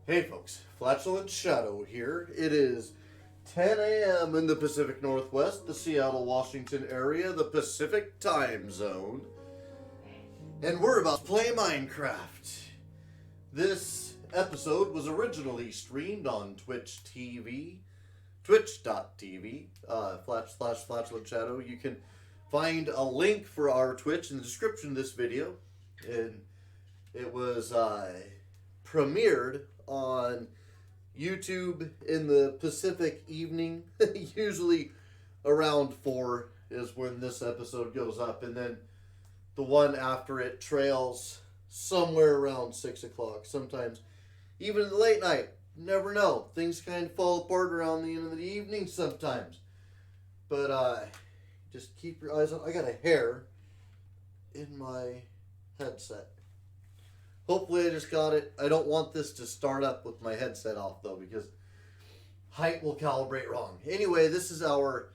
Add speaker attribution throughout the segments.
Speaker 1: Hey folks, Flatulent Shadow here. It is 10 a.m. in the Pacific Northwest, the Seattle, Washington area, the Pacific time zone. And we're about to play Minecraft. This episode was originally streamed on Twitch TV, twitch.tv, /Flatulent Shadow. You can find a link for our Twitch in the description of this video. And it was premiered on YouTube in the Pacific evening. Usually around 4 is when this episode goes up, and then the one after it trails somewhere around 6 o'clock. Sometimes even in the late night. Never know. Things kind of fall apart around the end of the evening sometimes. But just keep your eyes on. I got a hair in my headset. Hopefully I just got it. I don't want this to start up with my headset off, though, because height will calibrate wrong. Anyway, this is our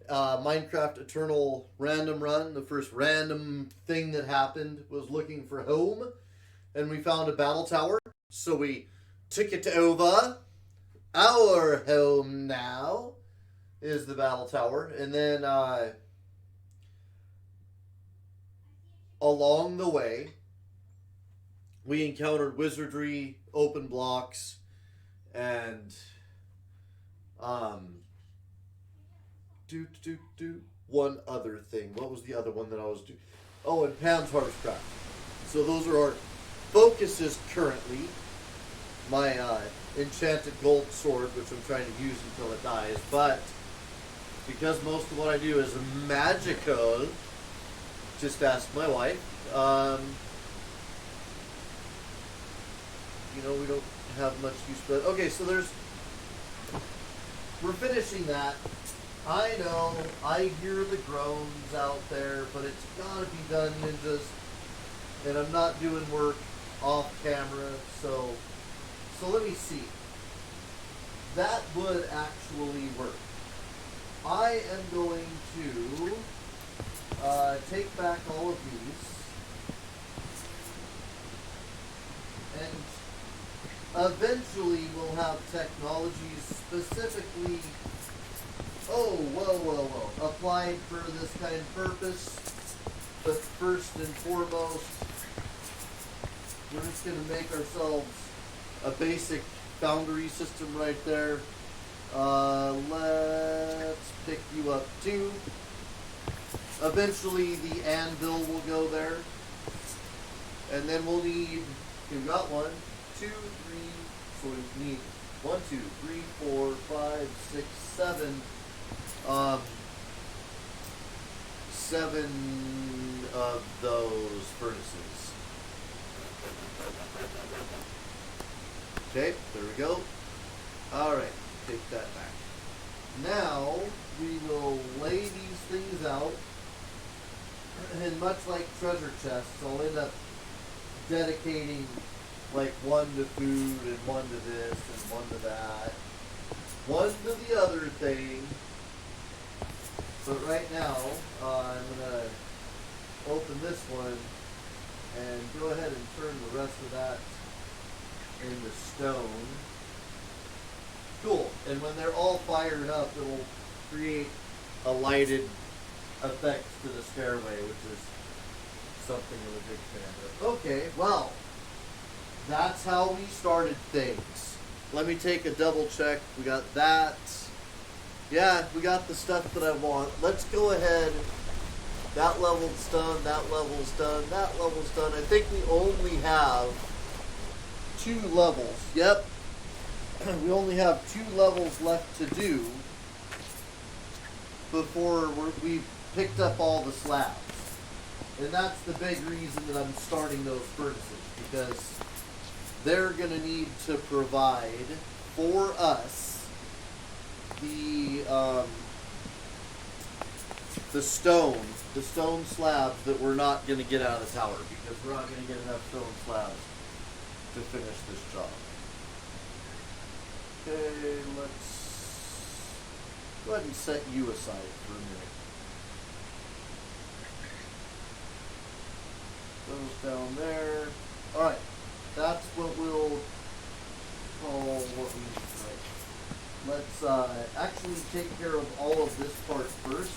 Speaker 1: Minecraft Eternal random run. The first random thing that happened was looking for home, and we found a battle tower. So we took it over. Our home now is the battle tower. And then along the way, we encountered wizardry, open blocks, and one other thing. What was the other one that I was doing? Oh, and Pam's Harvestcraft. So those are our focuses currently. My enchanted gold sword, which I'm trying to use until it dies, but because most of what I do is magical, just ask my wife. We don't have much use for that. Okay, so we're finishing that. I know, I hear the groans out there, but it's gotta be done, ninjas. And I'm not doing work off camera, so let me see. That would actually work. I am going to take back all of these. And eventually we'll have technologies specifically, applied for this kind of purpose. But first and foremost, we're just going to make ourselves a basic foundry system right there. Let's pick you up too. Eventually the anvil will go there. And then we'll need, we've got 1, 2, 3, so we need 1, 2, 3, 4, 5, 6, 7, 7 of those furnaces. Okay, there we go. Alright, take that back. Now, we will lay these things out, and much like treasure chests, I'll end up dedicating like 1 to food, and 1 to this, and 1 to that, 1 to the other thing. But right now, I'm going to open this one and go ahead and turn the rest of that into stone. Cool. And when they're all fired up, it'll create a lighted effect to the stairway, which is something I'm a big fan of. Okay, well, that's how we started things. Let me take a double check. We got that. Yeah, we got the stuff that I want. Let's go ahead. That level's done. That level's done. That level's done. I think we only have 2 levels. Yep. We only have 2 levels left to do before we've picked up all the slabs. And that's the big reason that I'm starting those furnaces, because they're going to need to provide for us the stone slabs that we're not going to get out of the tower, because we're not going to get enough stone slabs to finish this job. Okay, let's go ahead and set you aside for a minute. Those down there. Alright, that's what we'll call take care of all of this part first.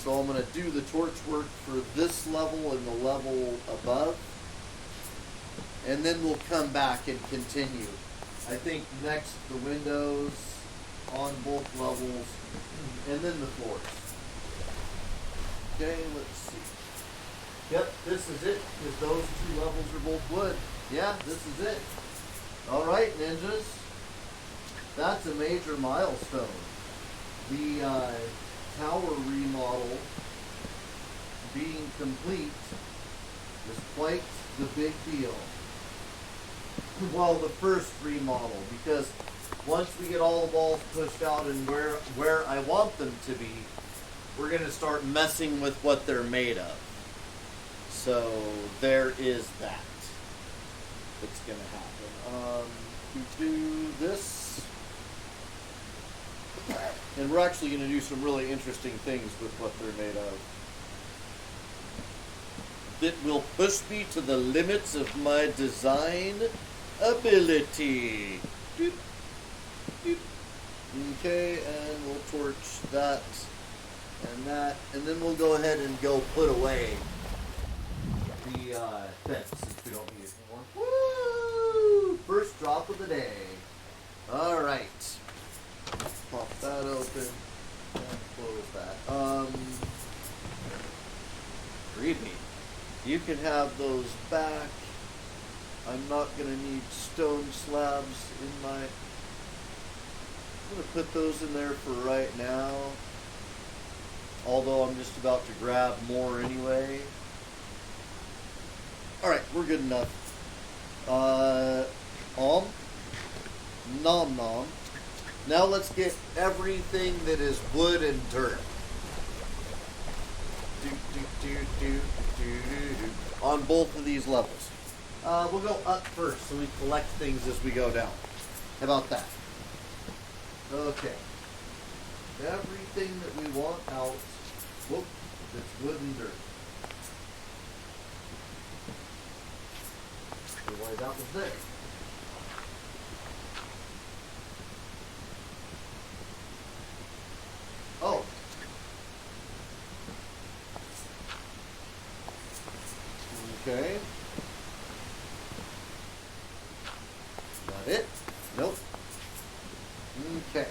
Speaker 1: So I'm going to do the torch work for this level and the level above. And then we'll come back and continue. I think next the windows on both levels and then the floors. Okay, let's see. Yep, this is it, because those two levels are both wood. Yeah, this is it. Alright, ninjas. That's a major milestone. The tower remodel being complete is quite the big deal. Well, the first remodel, because once we get all the walls pushed out and where I want them to be, we're going to start messing with what they're made of. So there is that. It's going to happen. Do this. And we're actually going to do some really interesting things with what they're made of. That will push me to the limits of my design ability. Doop, doop. Okay, and we'll torch that and that, and then we'll go ahead and go put away the fence since we don't need it anymore. Woo! First drop of the day. All right. Pop that open and close that. Creepy. You can have those back. I'm not gonna need stone slabs in my. I'm gonna put those in there for right now. Although I'm just about to grab more anyway. Alright, we're good enough. Nom nom. Now let's get everything that is wood and dirt. On both of these levels. We'll go up first so we collect things as we go down. How about that? Okay. Everything that we want out. Whoop, it's wood and dirt. Why that was there. Oh. Okay. Got it? Nope. Okay.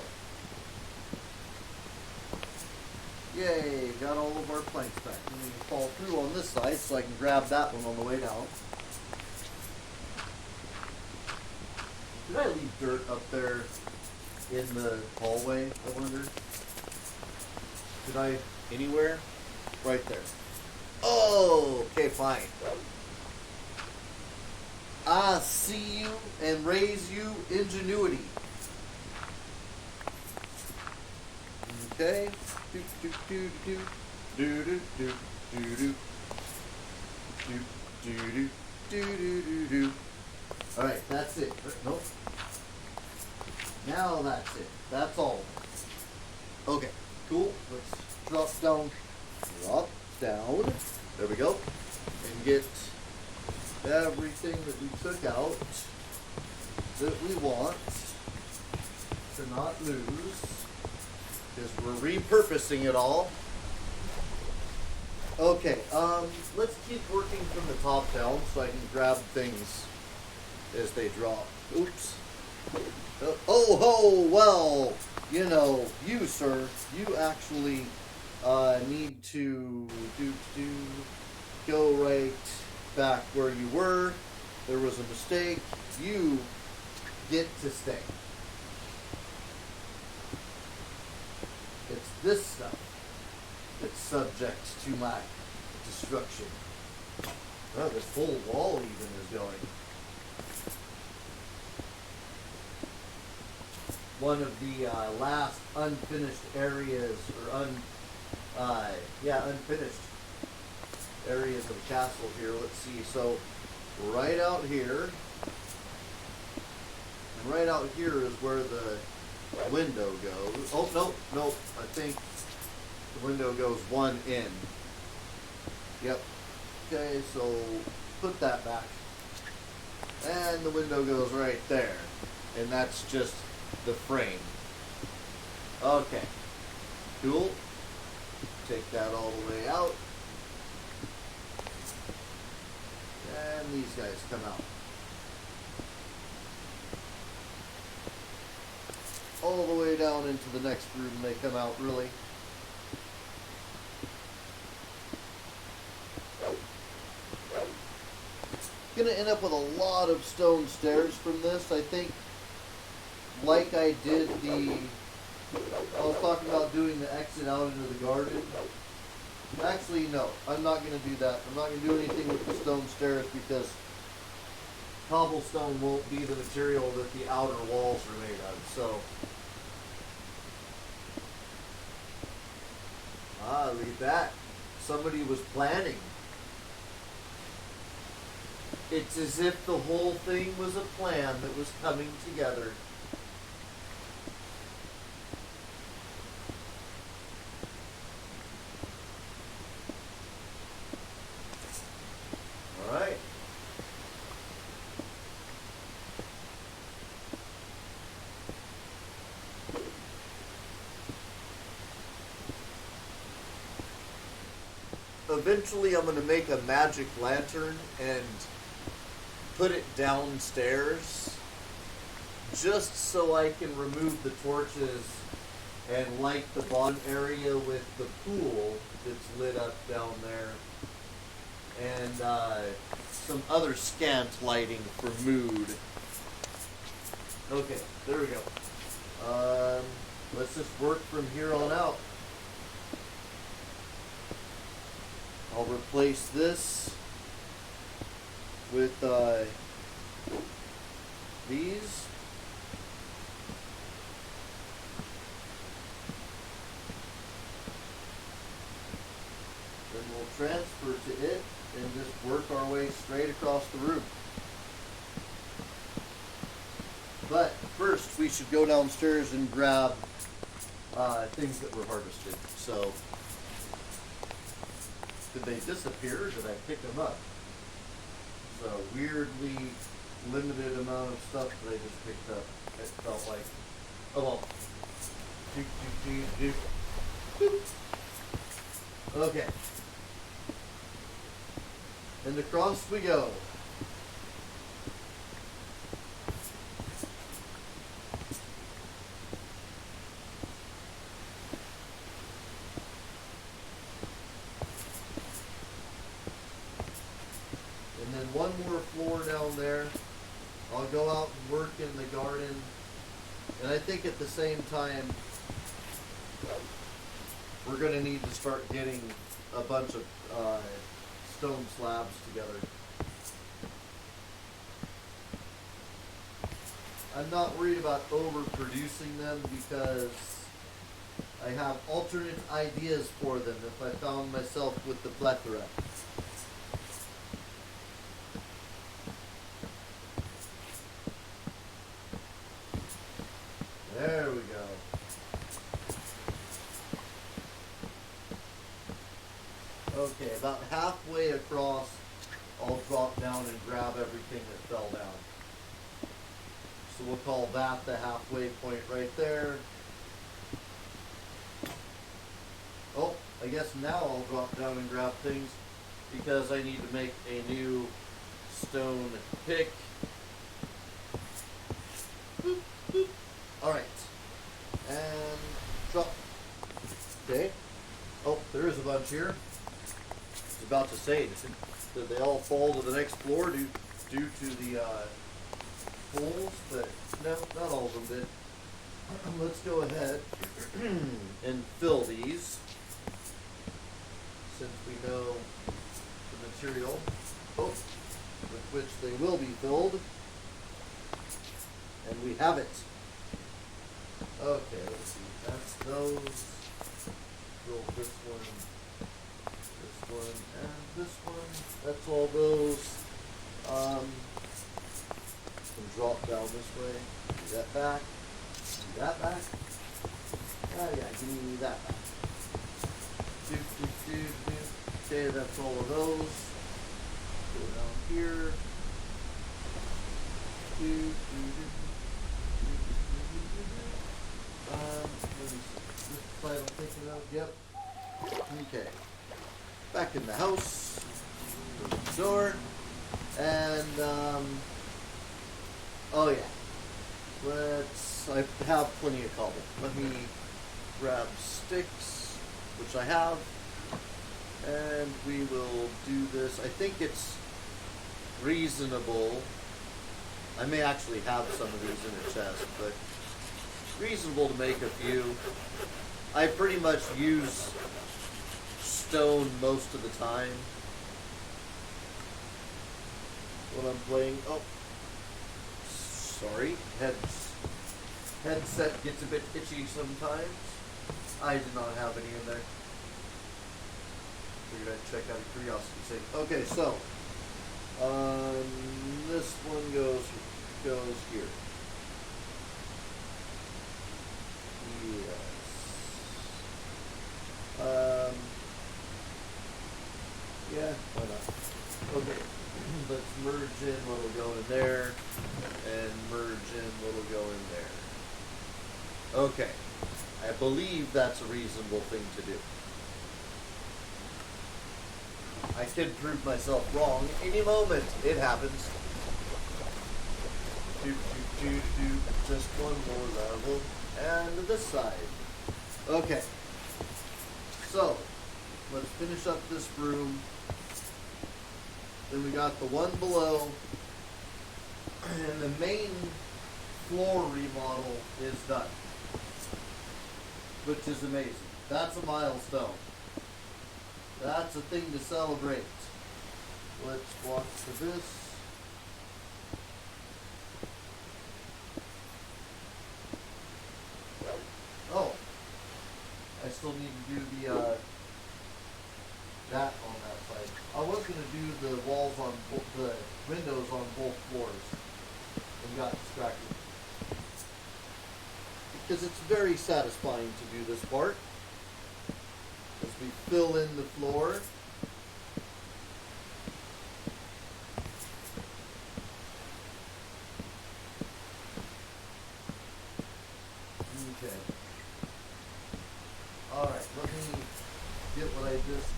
Speaker 1: Yay, got all of our planks back. I'm going to fall through on this side so I can grab that one on the way down. Did I leave dirt up there in the hallway, I wonder? Did I? Anywhere? Right there. Oh, okay, fine. I see you and raise you ingenuity. Okay. Do do do do do do do do do do do do do do do. All right, that's it. Nope. Now that's it. That's all. Okay, cool. Let's drop down. Drop down. There we go. And get everything that we took out that we want to not lose, because we're repurposing it all. Okay, let's keep working from the top down so I can grab things as they drop. Oops. Oh ho, well, you know, you sir, you actually need to go right back where you were. There was a mistake. You get to stay. It's this stuff that's subject to my destruction. Oh, this whole wall even is going. One of the last unfinished areas, or unfinished areas of the castle here. Let's see. So, right out here, and right out here is where the window goes. Oh, no. I think the window goes one in. Yep. Okay, so put that back. And the window goes right there. And that's just the frame. Okay. Cool. Take that all the way out. And these guys come out. All the way down into the next room they come out, really. Gonna end up with a lot of stone stairs from this. I think, like I did I was talking about doing the exit out into the garden. Actually, no, I'm not gonna do that. I'm not gonna do anything with the stone stairs because cobblestone won't be the material that the outer walls are made of. So, look at that. Somebody was planning. It's as if the whole thing was a plan that was coming together. All right. Eventually I'm going to make a magic lantern and put it downstairs just so I can remove the torches and light the bottom area with the pool that's lit up down there and some other scant lighting for mood. Okay, there we go. Let's just work from here on out. I'll replace this with these. Then we'll transfer to it and just work our way straight across the room. But first we should go downstairs and grab things that were harvested. So, did they disappear or did I pick them up? It's a weirdly limited amount of stuff that I just picked up. It felt like. Oh well. Okay. And across we go. And then one more floor down there. I'll go out and work in the garden. And I think at the same time, we're going to need to start getting a bunch of stone slabs together. I'm not worried about overproducing them because I have alternate ideas for them if I found myself with the plethora. There we go. Okay, about halfway across, I'll drop down and grab everything that fell down. So we'll call that the halfway point right there. Oh, I guess now I'll drop down and grab things because I need to make a new stone pick. Boop, boop. Alright. And drop. Okay. Oh, there is a bunch here. I was about to say, did they all fall to the next floor due to the holes? But no, not all of them did. Let's go ahead and fill these since we know the material with which they will be filled. And we have it. Okay, let's see. That's those. Fill this one, and this one. That's all those. Can drop down this way. Do that back. Do that back. Ah, yeah, give me that back. Okay, that's all of those. Go down here. Let me see. side I'm thinking of. Yep. Okay. Back in the house. Close the door. And, oh yeah. I have plenty of cobble. Let me grab sticks, which I have. And we will do this. I think it's reasonable. I may actually have some of these in a chest, but reasonable to make a few. I pretty much use stone most of the time when I'm playing. Oh, sorry. Headset gets a bit itchy sometimes. I did not have any in there. Figured I'd check out of curiosity's sake. Okay, so this one goes here. Yes. Yeah, why not? Okay, let's merge in what'll go in there, and merge in what'll go in there. Okay, I believe that's a reasonable thing to do. I could prove myself wrong any moment. It happens. Just one more level. And this side. Okay. So, let's finish up this room. Then we got the one below. And the main floor remodel is done. Which is amazing. That's a milestone. That's a thing to celebrate. Let's walk to this. Oh, I still need to do the that on that side. I was gonna do the walls on the windows on both floors, and got distracted because it's very satisfying to do this part. As we fill in the floor. Okay. Alright, let me get what I just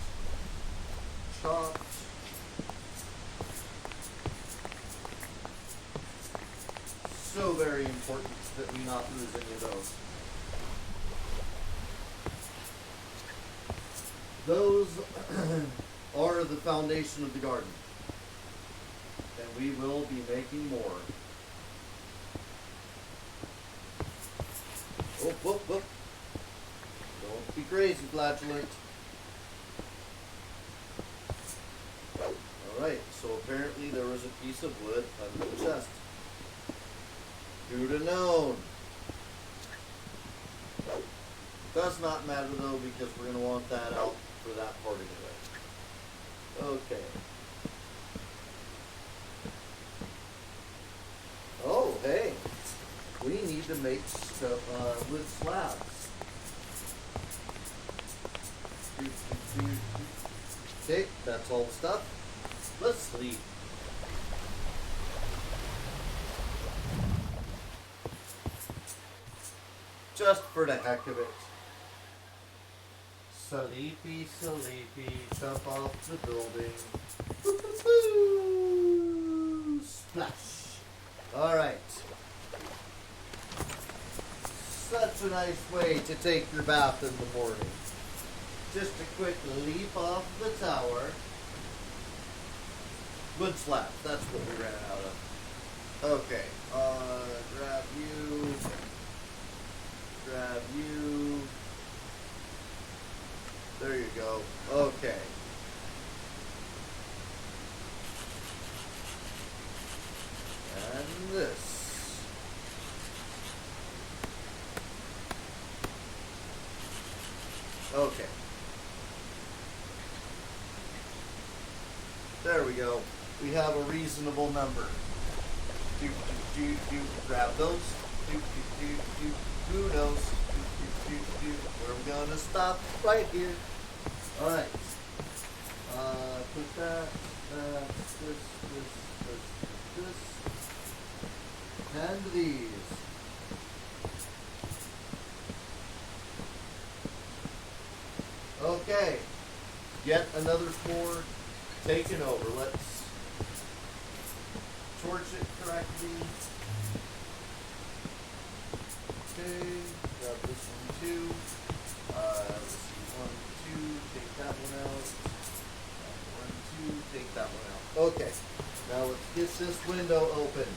Speaker 1: chopped. So very important that we not lose any of those. Those are the foundation of the garden. And we will be making more. Oh, whoop, whoop. Don't be crazy, flatulent. Alright, so apparently there was a piece of wood under the chest. Who'd have known? Does not matter though, because we're going to want that out for that part anyway. Okay. Oh, hey. We need to make wood slabs. Okay, that's all the stuff. Let's sleep. Just for the heck of it. Sleepy, sleepy, jump off the building. Woo-hoo-hoo. Splash. Alright. Such a nice way to take your bath in the morning. Just a quick leap off the tower. Wood slab, that's what we ran out of. Okay, grab you. Grab you. There you go. Okay. And this. Okay. There we go. We have a reasonable number. Grab those. Who knows? We're gonna stop right here. Alright. Put that, this. And these. Okay. Yet another floor taken over. Let's torch it correctly. Okay. Grab this one too. Let's see. 1, 2. Take that one out. 1, 2. Take that one out. Okay. Now let's get this window open.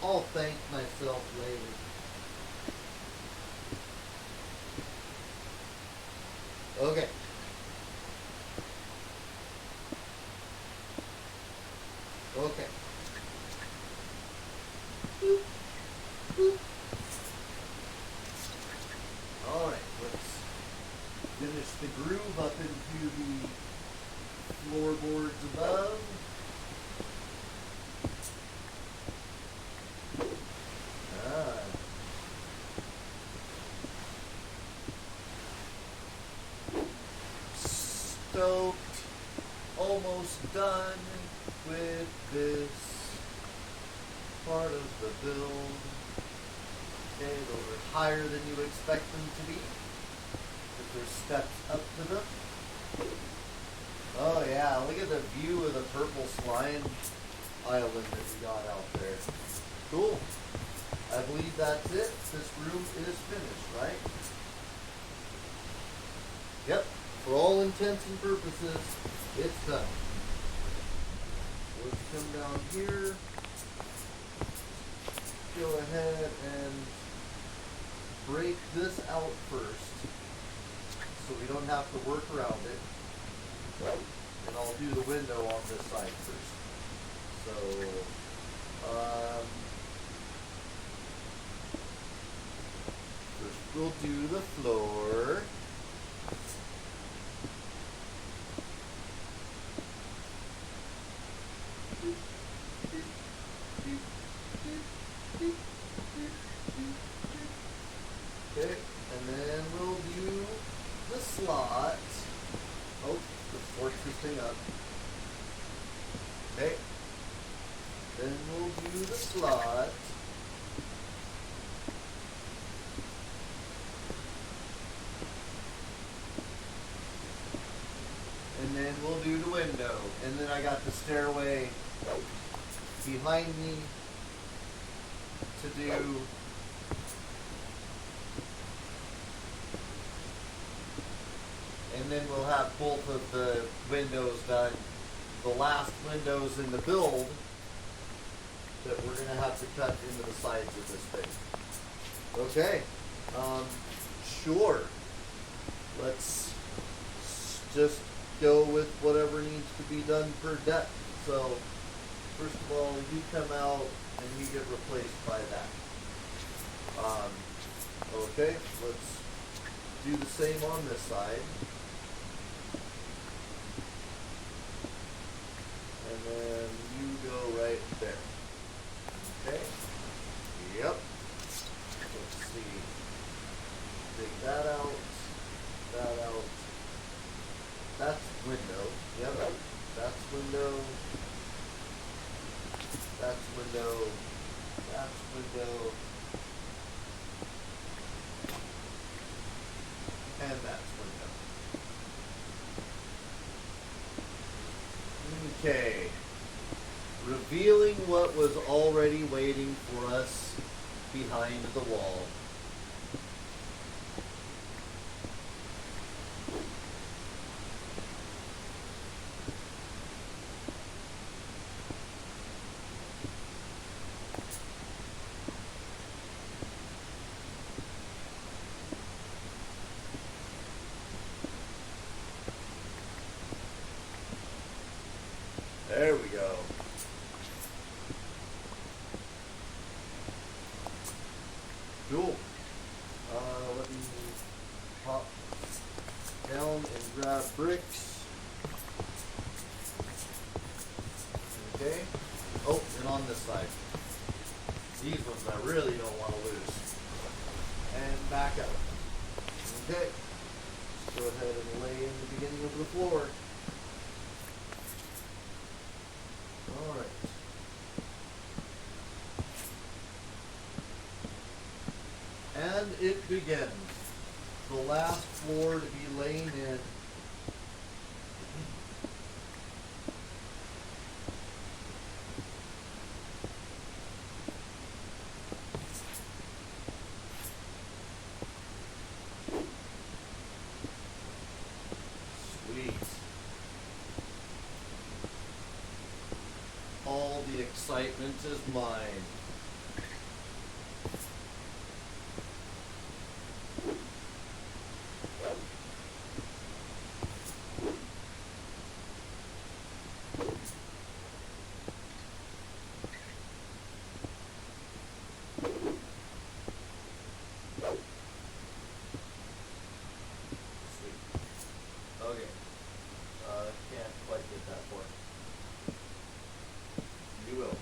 Speaker 1: I'll thank myself later. Okay. Okay. Boop. Boop. Alright, let's finish the groove up into the floorboards above. Stoked, almost done with this part of the build. Okay, those are higher than you expect them to be, but there's steps up to them. Oh yeah, look at the view of the purple slime island that we got out there. Cool. I believe that's it. This room is finished, right? Yep. For all intents and purposes, it's done. Let's come down here. Go ahead and break this out first, so we don't have to work around it. And I'll do the window on this side first. So, first we'll do the floor. Okay, and then we'll do the slot. Oh, let's force this thing up. Okay. Then we'll do the slot. And then we'll do the window. And then I got the stairway behind me to do. And then we'll have both of the windows done. The last windows in the build that we're going to have to cut into the sides of this thing. Okay. Sure. Let's just go with whatever needs to be done per depth. So, first of all, you come out and you get replaced by that. Okay, let's do the same on this side. And then you go right there. Okay? Yep. Let's see. Take that out. That out. That's window. Yep. That's window. That's window. That's window. And that's window. Okay. Revealing what was already waiting for us behind the wall. There we go. Cool. Let me pop down and grab bricks. Okay. Oh, and on this side. These ones I really don't want to lose. And back up. Okay. Let's go ahead and lay in the beginning of the floor. And it begins. The last floor to be laying in. Sweet. All the excitement is mine. Okay. Can't quite get that far. You will.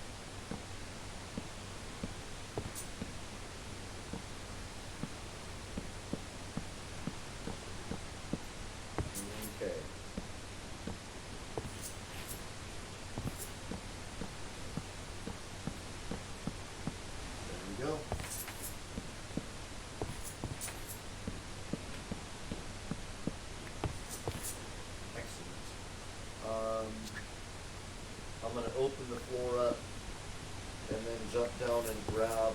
Speaker 1: Okay. There we go. I'm going to open the floor up and then jump down and grab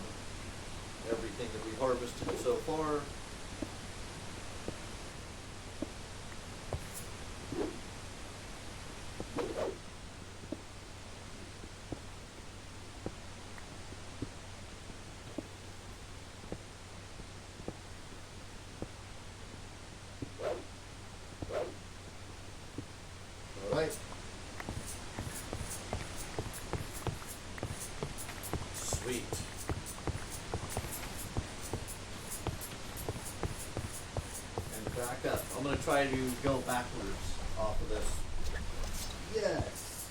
Speaker 1: everything that we harvested so far. All right. Sweet. And back up. I'm going to try to go backwards off of this. Yes.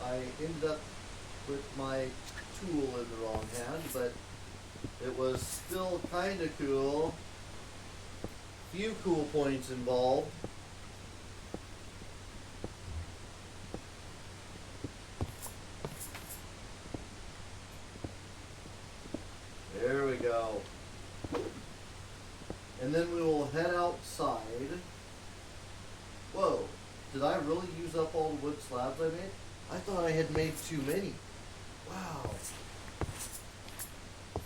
Speaker 1: I ended up with my tool in the wrong hand, but it was still kind of cool. Few cool points involved. There we go. And then we will head outside. Whoa, did I really use up all the wood slabs I made? I thought I had made too many. Wow.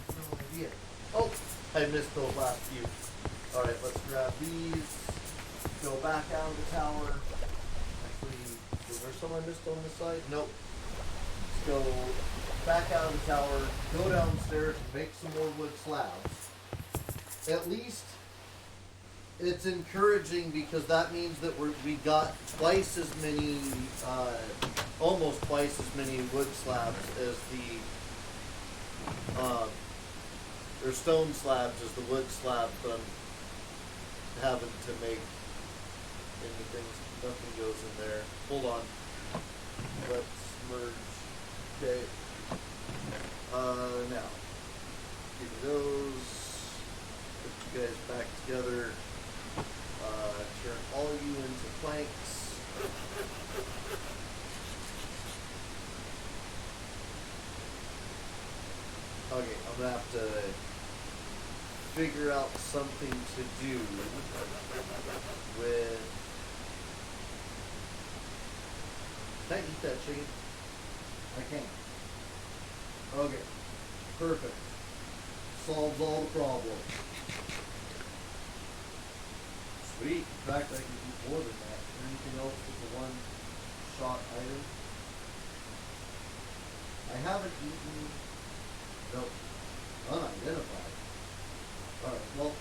Speaker 1: No idea. Oh, I missed those last few. Alright, let's grab these. Go back out of the tower. Actually, is there some I missed on this side? Nope. Let's go back out of the tower, go downstairs and make some more wood slabs. At least it's encouraging because that means that we got twice as many, almost twice as many wood slabs as or stone slabs as the wood slabs that I'm having to make. Anything, nothing goes in there. Hold on. Let's merge. Okay. Now, give me those. Put you guys back together. Turn all you into planks. Okay, I'm gonna have to figure out something to do with. Can I eat that chicken? I can't. Okay, perfect. Solves all the problems. Sweet. In fact, I can do more than that. Is there anything else with the one-shot item? I haven't eaten. Nope. Unidentified. Alright, well.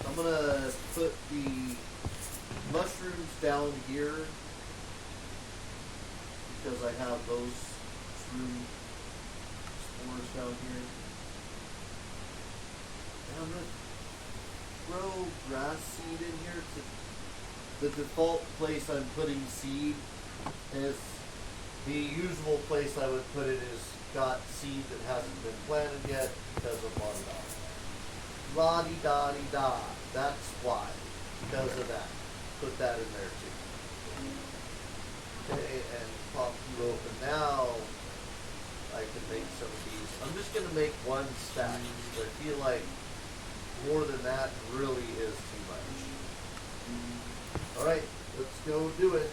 Speaker 1: I'm gonna put the mushrooms down here because I have those shroom spores down here. And I'm gonna throw grass seed in here. The default place I'm putting seed is the usual place I would put it is got seed that hasn't been planted yet because of la-di-da-di-da. That's why. Because of that. Put that in there too. Okay, and pop you open now. I can make some of these. I'm just going to make one stack. I feel like more than that really is too much. Alright, let's go do it.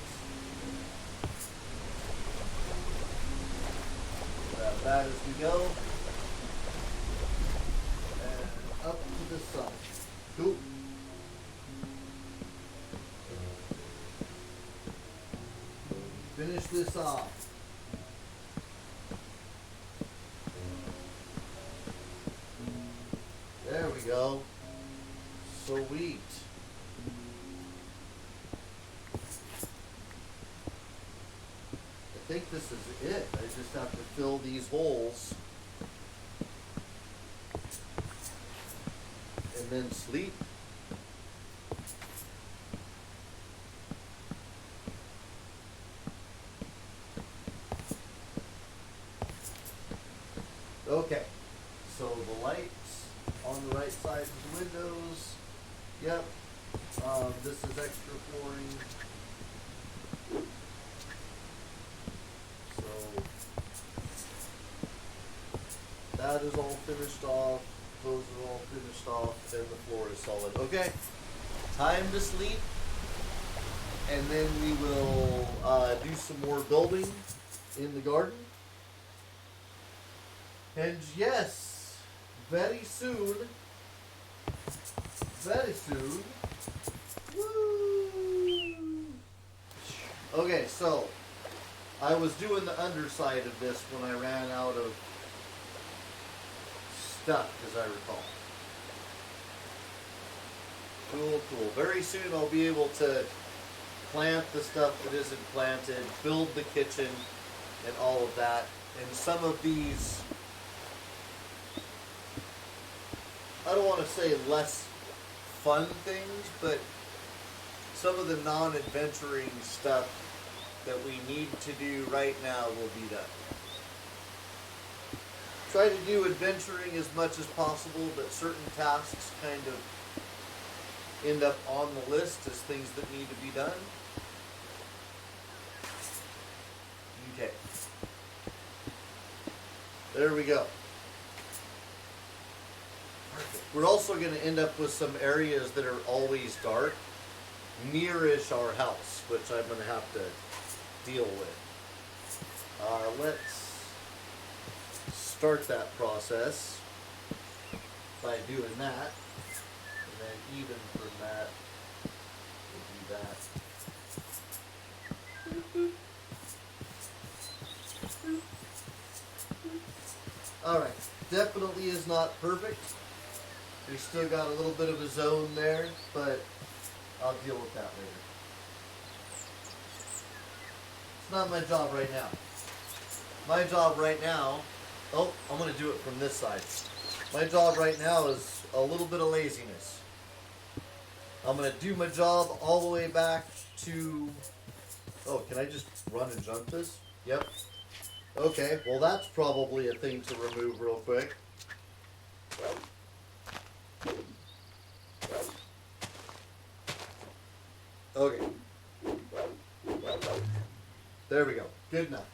Speaker 1: Grab that as we go. And up to the side. Cool. Finish this off. There we go. Sweet. I think this is it. I just have to fill these holes and then sleep. Okay, so the lights on the right side of the windows. Yep. This is extra flooring. So that is all finished off. Those are all finished off, and the floor is solid. Okay, time to sleep, and then we will do some more building in the garden. And yes, very soon, woo! Okay, so I was doing the underside of this when I ran out of stuff, as I recall. Cool, cool. Very soon I'll be able to plant the stuff that isn't planted, build the kitchen, and all of that. And some of these, I don't want to say less fun things, but some of the non-adventuring stuff that we need to do right now will be done. Try to do adventuring as much as possible, but certain tasks kind of end up on the list as things that need to be done. Okay. There we go. Perfect. We're also going to end up with some areas that are always dark, nearish our house, which I'm going to have to deal with. Let's start that process by doing that, and then even from that, we'll do that. Alright, definitely is not perfect. We still got a little bit of a zone there, but I'll deal with that later. It's not my job right now. My job right now, oh, I'm going to do it from this side. My job right now is a little bit of laziness. I'm going to do my job all the way back to, oh, can I just run and jump this? Yep. Okay, well that's probably a thing to remove real quick. Okay. There we go. Good enough.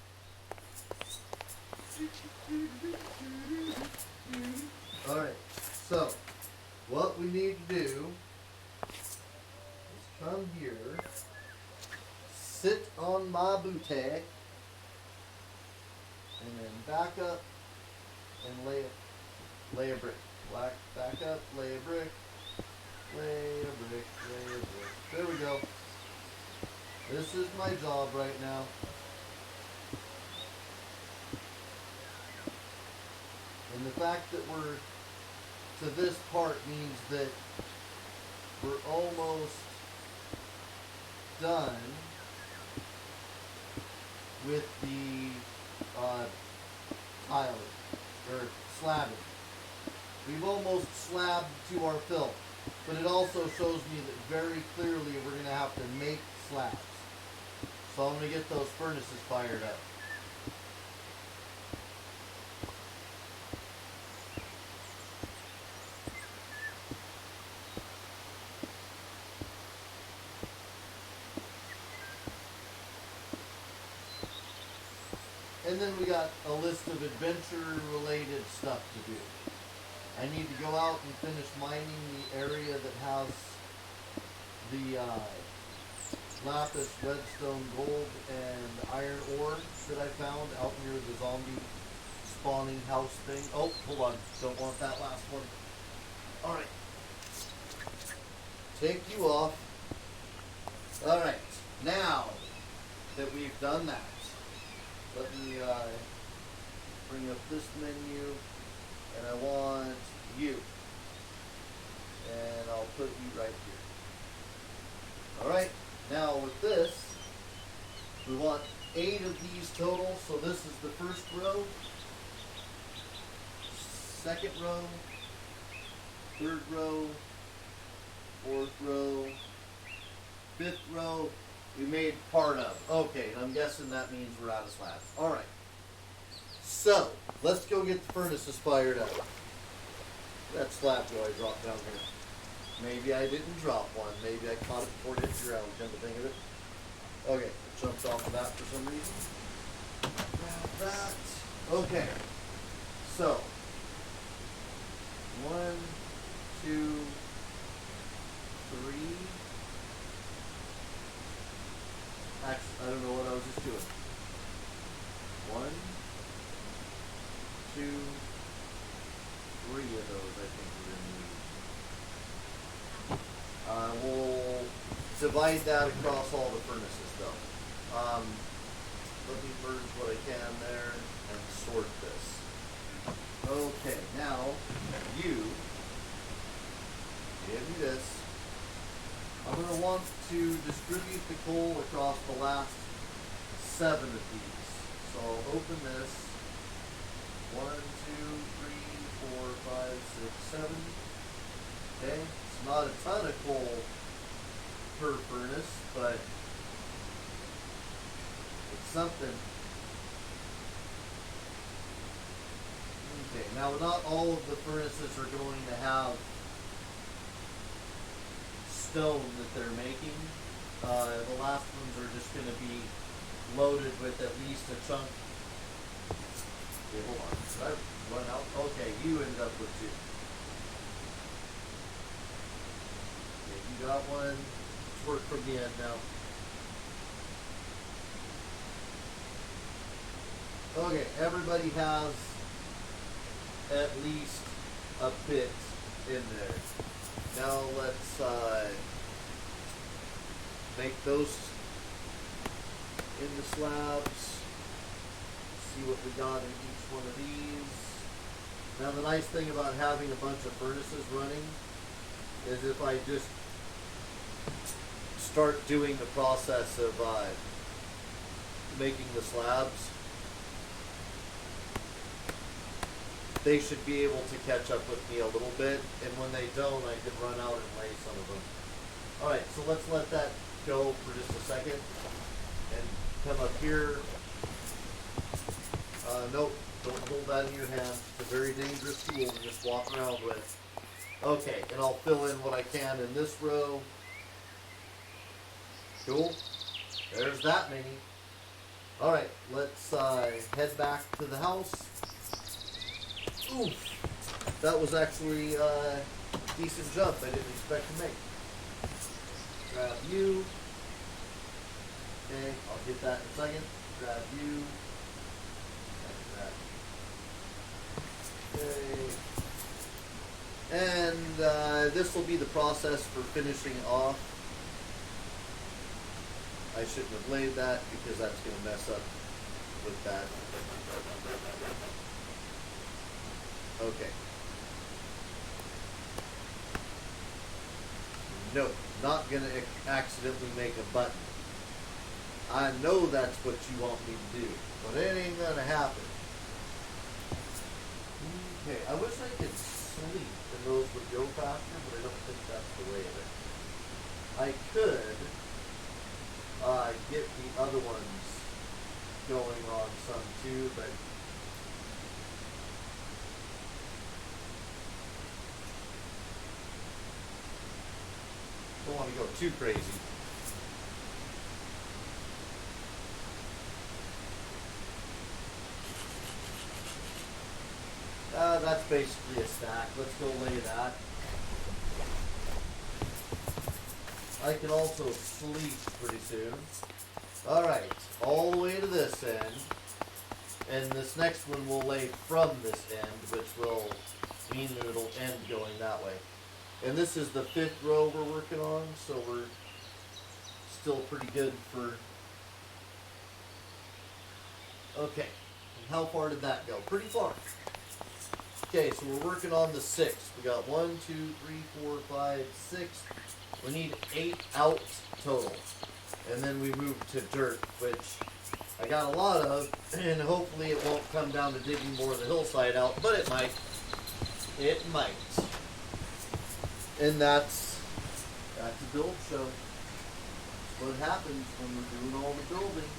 Speaker 1: Alright, so what we need to do is come here, sit on my bootay, and then back up and lay a brick. Back up, lay a brick, lay a brick, lay a brick. There we go. This is my job right now. And the fact that we're to this part means that we're almost done with the tiling, or slabbing. We've almost slabbed to our fill, but it also shows me that very clearly we're going to have to make slabs. So I'm going to get those furnaces fired up. And then we got a list of adventure-related stuff to do. I need to go out and finish mining the area that has the lapis, redstone, gold, and iron ore that I found out near the zombie spawning house thing. Oh, hold on. Don't want that last one. Alright. Take you off. Alright. Now that we've done that, let me bring up this menu, and I want you. And I'll put you right here. Alright. Now with this, we want 8 of these total. So this is the first row, second row, third row, fourth row, fifth row. We made part of. Okay, and I'm guessing that means we're out of slabs. Alright. So, let's go get the furnaces fired up. That slab do I drop down here? Maybe I didn't drop one. Maybe I caught it before it hit the ground, come to think of it. Okay, it jumped off of that for some reason. Grab that. Okay. So, 1, 2, 3. Actually, I don't know what I was just doing. 1, 2, 3 of those I think we're going to need. We'll divide that across all the furnaces though. Let me merge what I can there and sort this. Okay, now you give me this. I'm going to want to distribute the coal across the last 7 of these. So I'll open this. 1, 2, 3, 4, 5, 6, 7. Okay, it's not a ton of coal per furnace, but it's something. Okay, now not all of the furnaces are going to have stone that they're making. The last ones are just going to be loaded with at least a chunk. Okay, hold on. Did I run out? Okay, you end up with 2. Okay, you got one. Let's work from the end now. Okay, everybody has at least a bit in there. Now let's make those in the slabs. See what we got in each one of these. Now the nice thing about having a bunch of furnaces running is if I just start doing the process of making the slabs, they should be able to catch up with me a little bit, and when they don't, I can run out and lay some of them. Alright, so let's let that go for just a second, and come up here. Nope, don't hold that in your hand. It's a very dangerous tool to just walk around with. Okay, and I'll fill in what I can in this row. Cool. There's that many. Alright, let's head back to the house. Oof, that was actually a decent jump I didn't expect to make. Grab you. Okay, I'll get that in a second. Grab you. Okay. And this will be the process for finishing off. I shouldn't have laid that because that's going to mess up with that. Okay. No, not going to accidentally make a button. I know that's what you want me to do, but it ain't going to happen. Okay, I wish I could sleep and those would go faster, but I don't think that's the way of it. I could get the other ones going on some too, but don't want to go too crazy. basically a stack. Let's go lay that. I can also sleep pretty soon. Alright, all the way to this end. And this next one will lay from this end, which will mean that it'll end going that way. And this is the 5th row we're working on, so we're still pretty good for... Okay, and how far did that go? Pretty far. Okay, so we're working on the 6th. We got 1, 2, 3, 4, 5, 6. We need 8 out total. And then we move to dirt, which I got a lot of, and hopefully it won't come down to digging more of the hillside out, but it might. It might. And that's a build show. That's what happens when we're doing all the building.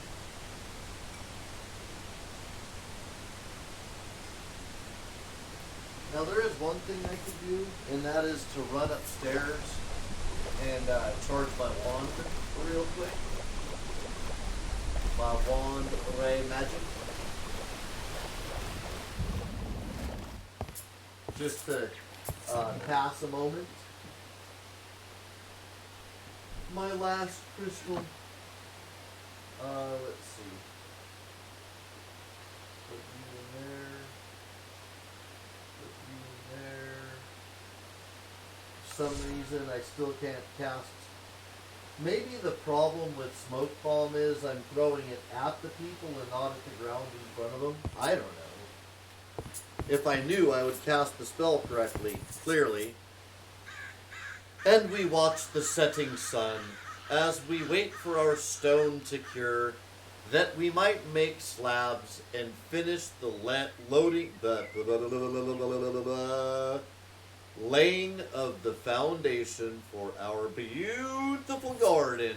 Speaker 1: Now there is one thing I could do, and that is to run upstairs and charge my wand real quick. My wand ray magic. Just to pass a moment. My last crystal. Let's see. Put you in there. Put you in there. For some reason I still can't cast. Maybe the problem with smoke bomb is I'm throwing it at the people and not at the ground in front of them. I don't know. If I knew, I would cast the spell correctly, clearly. And we watch the setting sun as we wait for our stone to cure, that we might make slabs and finish the laying of the foundation for our beautiful garden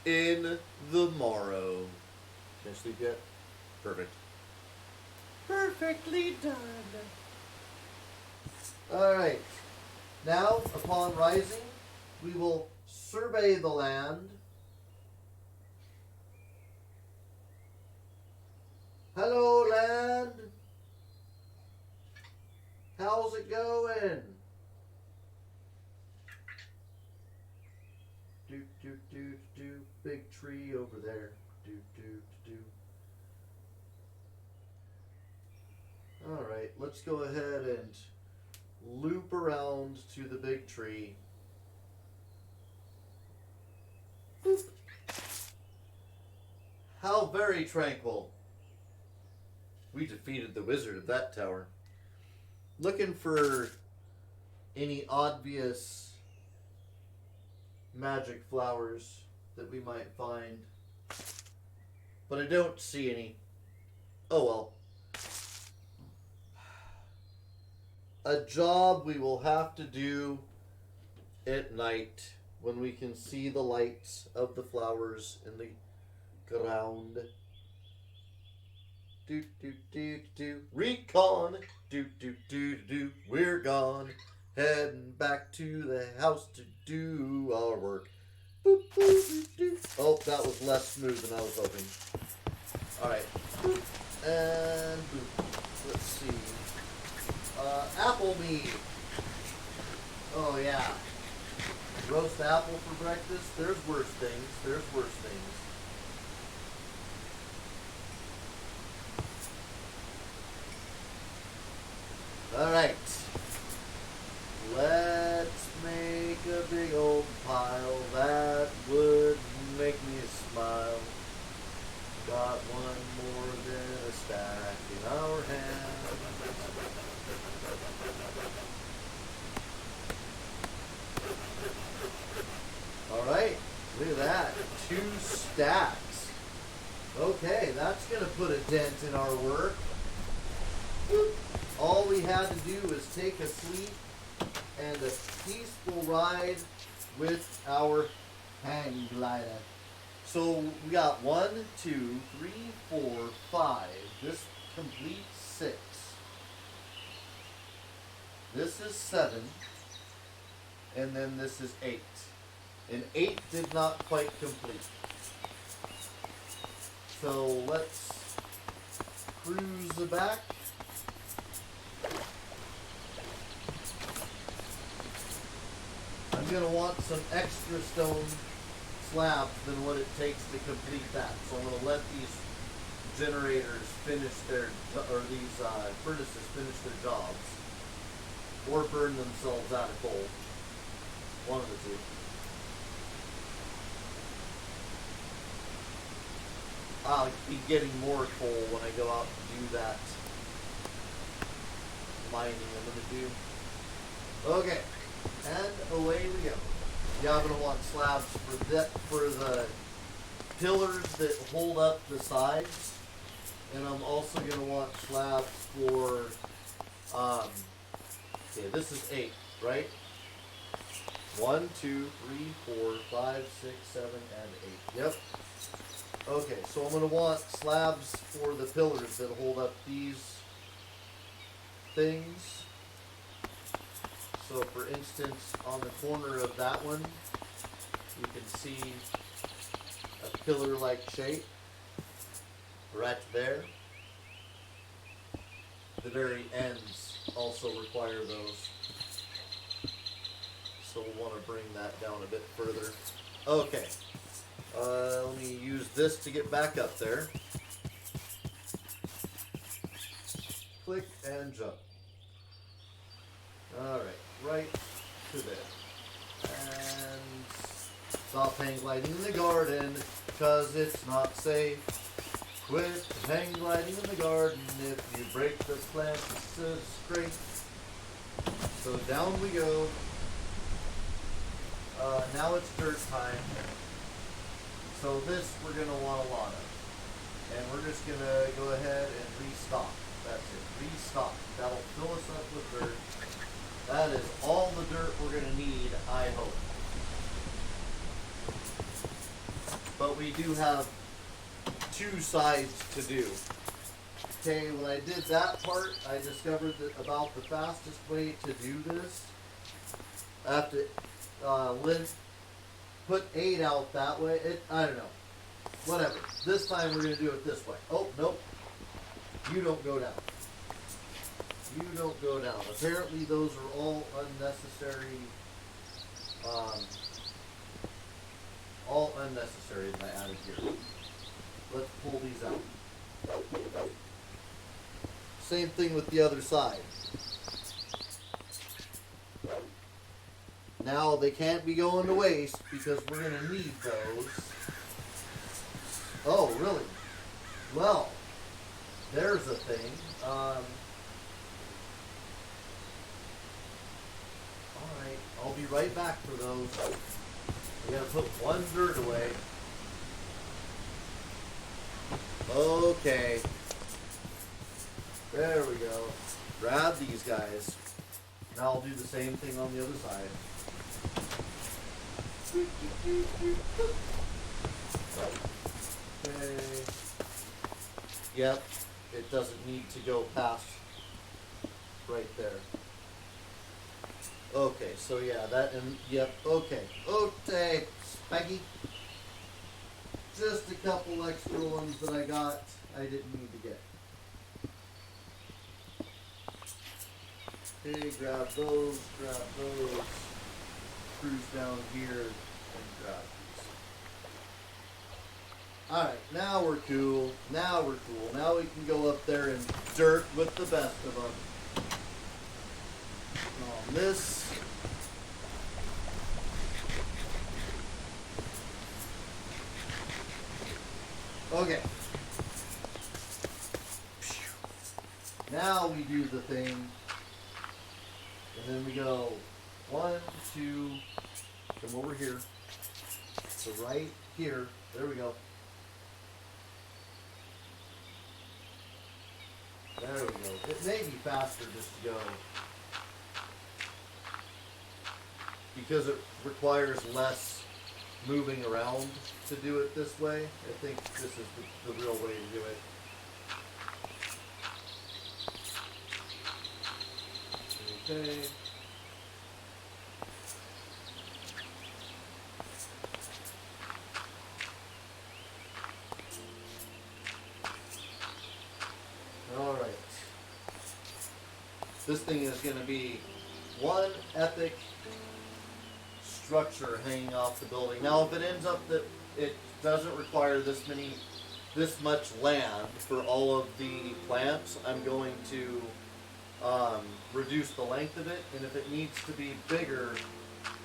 Speaker 1: in the morrow. Can I sleep yet? Perfect. Perfectly done. Alright. Now, upon rising, we will survey the land. Hello, land. How's it going? Do, do, do, do. Big tree over there. Do, do, do. Alright, let's go ahead and loop around to the big tree. Boop. How very tranquil. We defeated the wizard of that tower. Looking for any obvious magic flowers that we might find. But I don't see any. Oh well. A job we will have to do at night when we can see the lights of the flowers in the ground. Do do do do. Recon. Do do do do. We're gone. Heading back to the house to do our work. Boop, boop, boop, boop. Oh, that was less smooth than I was hoping. Alright. Boop. And boop. Let's see. Apple mead. Oh yeah. Roast apple for breakfast. There's worse things. There's worse things. Alright. Let's make a big old pile. That would make me smile. Got one more than a stack in our hands. Alright, look at that. 2 stacks. Okay, that's going to put a dent in our work. Whoop. All we had to do was take a sleep and a peaceful ride with our hang glider. So we got 1, 2, 3, 4, 5. This completes 6. This is 7. And then this is 8. And 8 did not quite complete. So let's cruise the back. going to want some extra stone slabs than what it takes to complete that. So I'm going to let these generators finish their, or these furnaces finish their jobs, or burn themselves out of coal. One of the two. I'll be getting more coal when I go out and do that mining I'm going to do. Okay, and away we go. Yeah, I'm going to want slabs for the pillars that hold up the sides, and I'm also going to want slabs for, okay, this is 8, right? 1, 2, 3, 4, 5, 6, 7, and 8. Yep. Okay, so I'm going to want slabs for the pillars that hold up these things. So for instance, on the corner of that one, you can see a pillar-like shape right there. The very ends also require those. So we'll want to bring that down a bit further. Okay. Let me use this to get back up there. Click and jump. Alright, right to there. And stop hang gliding in the garden, because it's not safe. Quit hang gliding in the garden. If you break the plant, it's a scrape. So down we go. Now it's dirt time. So this we're going to want a lot of. And we're just going to go ahead and restock. That's it. Restock. That'll fill us up with dirt. That is all the dirt we're going to need, I hope. But we do have 2 sides to do. Okay, when I did that part, I discovered that about the fastest way to do this, I have to put 8 out that way. I don't know. Whatever. This time we're going to do it this way. Oh, nope. You don't go down. You don't go down. Apparently those are all unnecessary. All unnecessary that I added here. Let's pull these out. Same thing with the other side. Now they can't be going to waste because we're going to need those. Oh, really? Well, there's a thing. Alright, I'll be right back for those. We gotta put 1 dirt away. Okay. There we go. Grab these guys. Now I'll do the same thing on the other side. Okay. Yep. It doesn't need to go past right there. Okay, so yeah, that and yep, okay. Okay, Spaggy. Just a couple extra ones that I got I didn't need to get. Okay, grab those, cruise down here, and grab these. Alright, now we're cool. Now we're cool. Now we can go up there and dirt with the best of them. On this. Okay. Now we do the thing. And then we go 1, 2, come over here. So right here. There we go. There we go. It may be faster just to go, because it requires less moving around to do it this way. I think this is the real way to do it. Okay. Alright. This thing is going to be one epic structure hanging off the building. Now, if it ends up that it doesn't require this much land for all of the plants, I'm going to reduce the length of it, and if it needs to be bigger,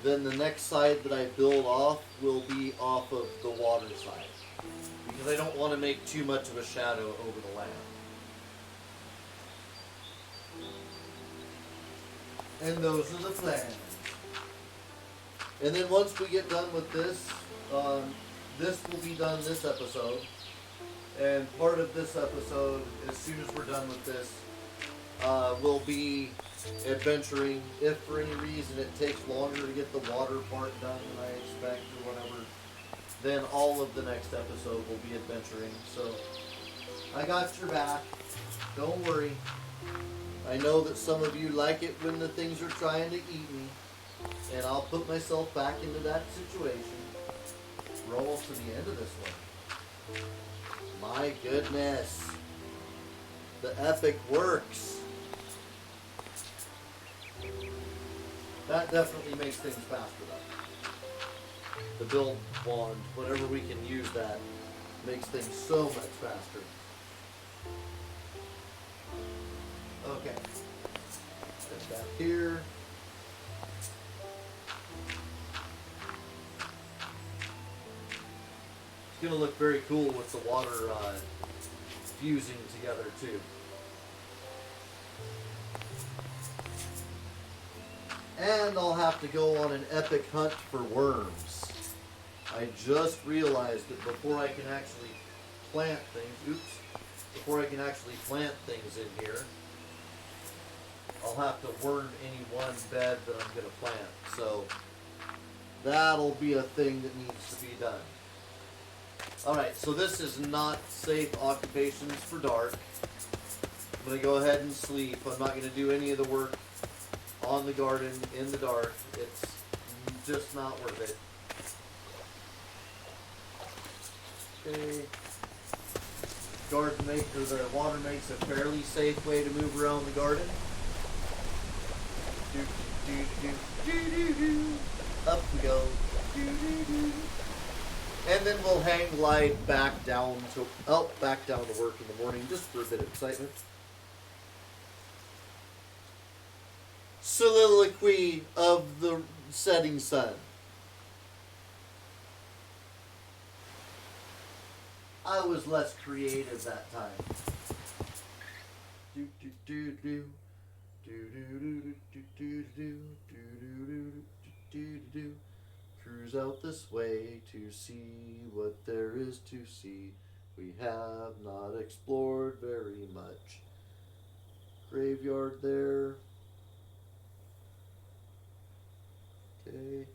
Speaker 1: then the next side that I build off will be off of the water side, because I don't want to make too much of a shadow over the land. And those are the plans. And then once we get done with this, this will be done this episode. And part of this episode, as soon as we're done with this, will be adventuring. If for any reason it takes longer to get the water part done than I expect or whatever, then all of the next episode will be adventuring. So I got your back. Don't worry. I know that some of you like it when the things are trying to eat me, and I'll put myself back into that situation. We're almost to the end of this one. My goodness. The epic works. That definitely makes things faster though. The build wand, whenever we can use that, makes things so much faster. Okay. Put that here. It's going to look very cool with the water fusing together too. And I'll have to go on an epic hunt for worms. I just realized that before I can actually plant things, before I can actually plant things in here, I'll have to worm any one bed that I'm going to plant. So that'll be a thing that needs to be done. Alright, so this is not safe occupations for dark. I'm going to go ahead and sleep. I'm not going to do any of the work on the garden in the dark. It's just not worth it. Okay. The water makes a fairly safe way to move around the garden. Up we go. And then we'll hang glide back down to work in the morning, just for a bit of excitement. Soliloquy of the setting sun. I was less creative that time. Do do do do. Cruise out this way to see what there is to see. We have not explored very much. Graveyard there. Okay.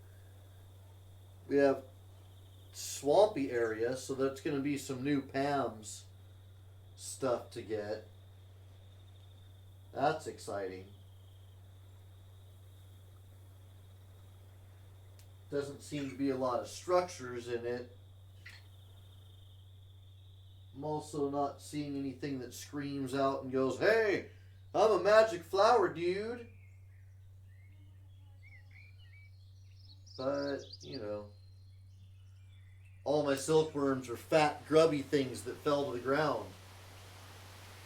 Speaker 1: We have swampy area, so that's going to be some new Pam's stuff to get. That's exciting. Doesn't seem to be a lot of structures in it. I'm also not seeing anything that screams out and goes, "Hey, I'm a magic flower, dude." But, you know, all my silkworms are fat, grubby things that fell to the ground.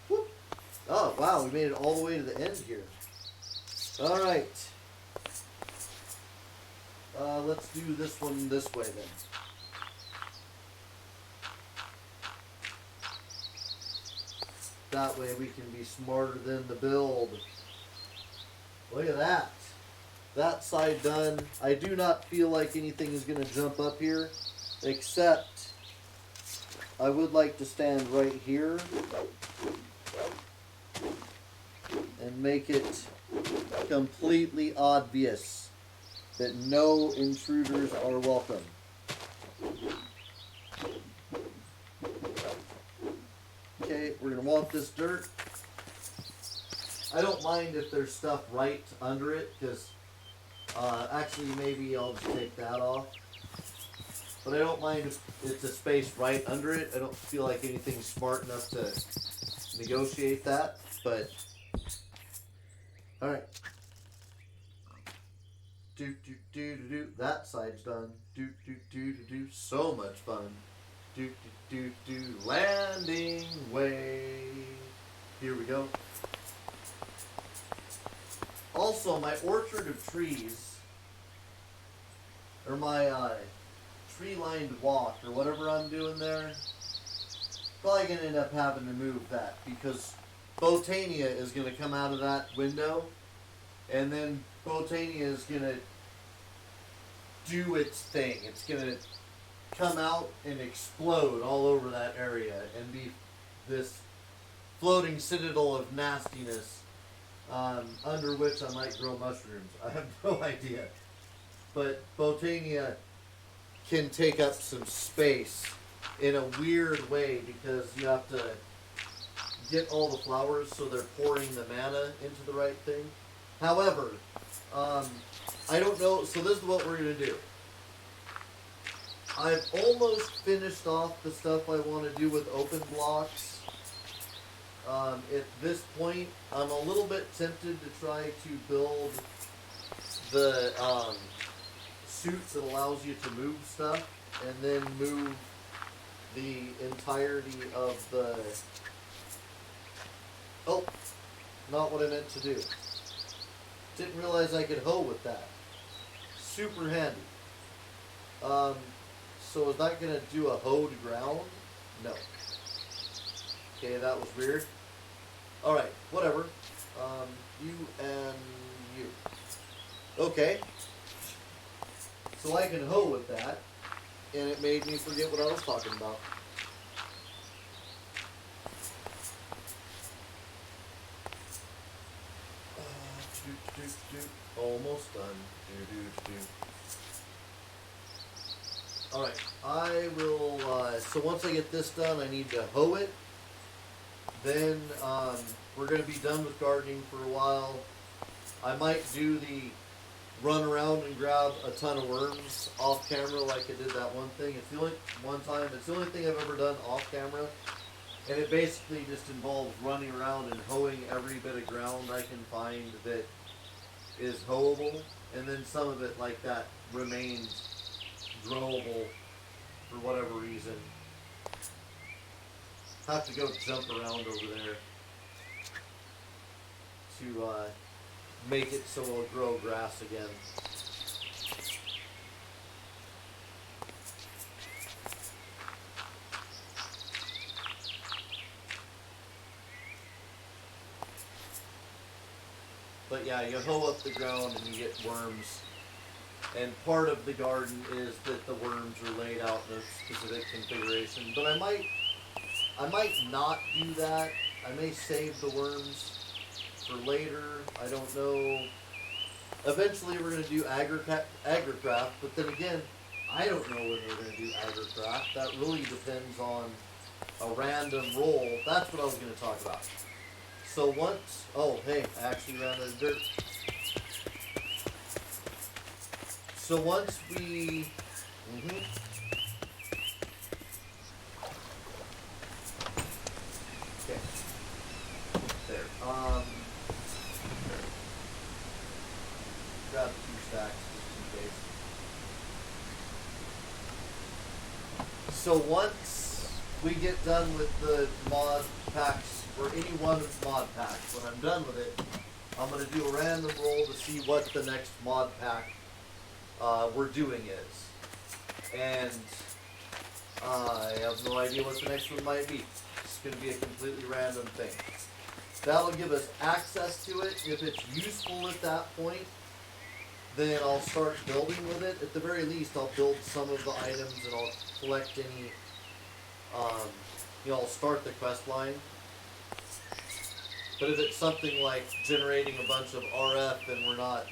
Speaker 1: Whoop. Oh, wow, we made it all the way to the end here. All right. Let's do this one this way then. That way we can be smarter than the build. Look at that. That side done. I do not feel like anything is going to jump up here, except I would like to stand right here and make it completely obvious that no intruders are welcome. Okay, we're going to want this dirt. I don't mind if there's stuff right under it, because actually maybe I'll just take that off. But I don't mind if it's a space right under it. I don't feel like anything's smart enough to negotiate that, but alright. Do do do do do. That side's done. Do do do do do. So much fun. Do do do do. Landing way. Here we go. Also, my orchard of trees, or my tree-lined walk, or whatever I'm doing there, probably gonna end up having to move that because Botania is gonna come out of that window, and then Botania is gonna do its thing. It's gonna come out and explode all over that area and be this floating citadel of nastiness, under which I might grow mushrooms. I have no idea. But Botania can take up some space in a weird way because you have to get all the flowers so they're pouring the mana into the right thing. However, I don't know, so this is what we're going to do. I've almost finished off the stuff I want to do with open blocks. At this point, I'm a little bit tempted to try to build the suit that allows you to move stuff, and then move the entirety of the... Oh, not what I meant to do. Didn't realize I could hoe with that. Super handy. So is that going to do a hoe to ground? No. Okay, that was weird. Alright, whatever. You and you. Okay. So I can hoe with that, and it made me forget what I was talking about. Almost done. Alright, I will, so once I get this done, I need to hoe it. Then, we're going to be done with gardening for a while. I might do the run around and grab a ton of worms off camera like I did that one thing. It's the only thing I've ever done off camera. And it basically just involves running around and hoeing every bit of ground I can find that is hoeable. And then some of it like that remains growable for whatever reason. Have to go jump around over there to make it so it'll grow grass again. But yeah, you hoe up the ground and you get worms. And part of the garden is that the worms are laid out in a specific configuration. But I might not do that. I may save the worms for later. I don't know. Eventually we're going to do agricraft, but then again, I don't know when we're going to do agricraft. That really depends on a random roll. That's what I was going to talk about. So once, oh hey, I actually ran out of dirt. So once we, okay. There. Grab 2 stacks just in case. So once we get done with the mod packs, or any one of the mod packs, when I'm done with it, I'm going to do a random roll to see what the next mod pack we're doing is. And I have no idea what the next one might be. It's going to be a completely random thing. That'll give us access to it. If it's useful at that point, then I'll start building with it. At the very least, I'll build some of the items and I'll collect any, I'll start the quest line. But if it's something like generating a bunch of RF and we're not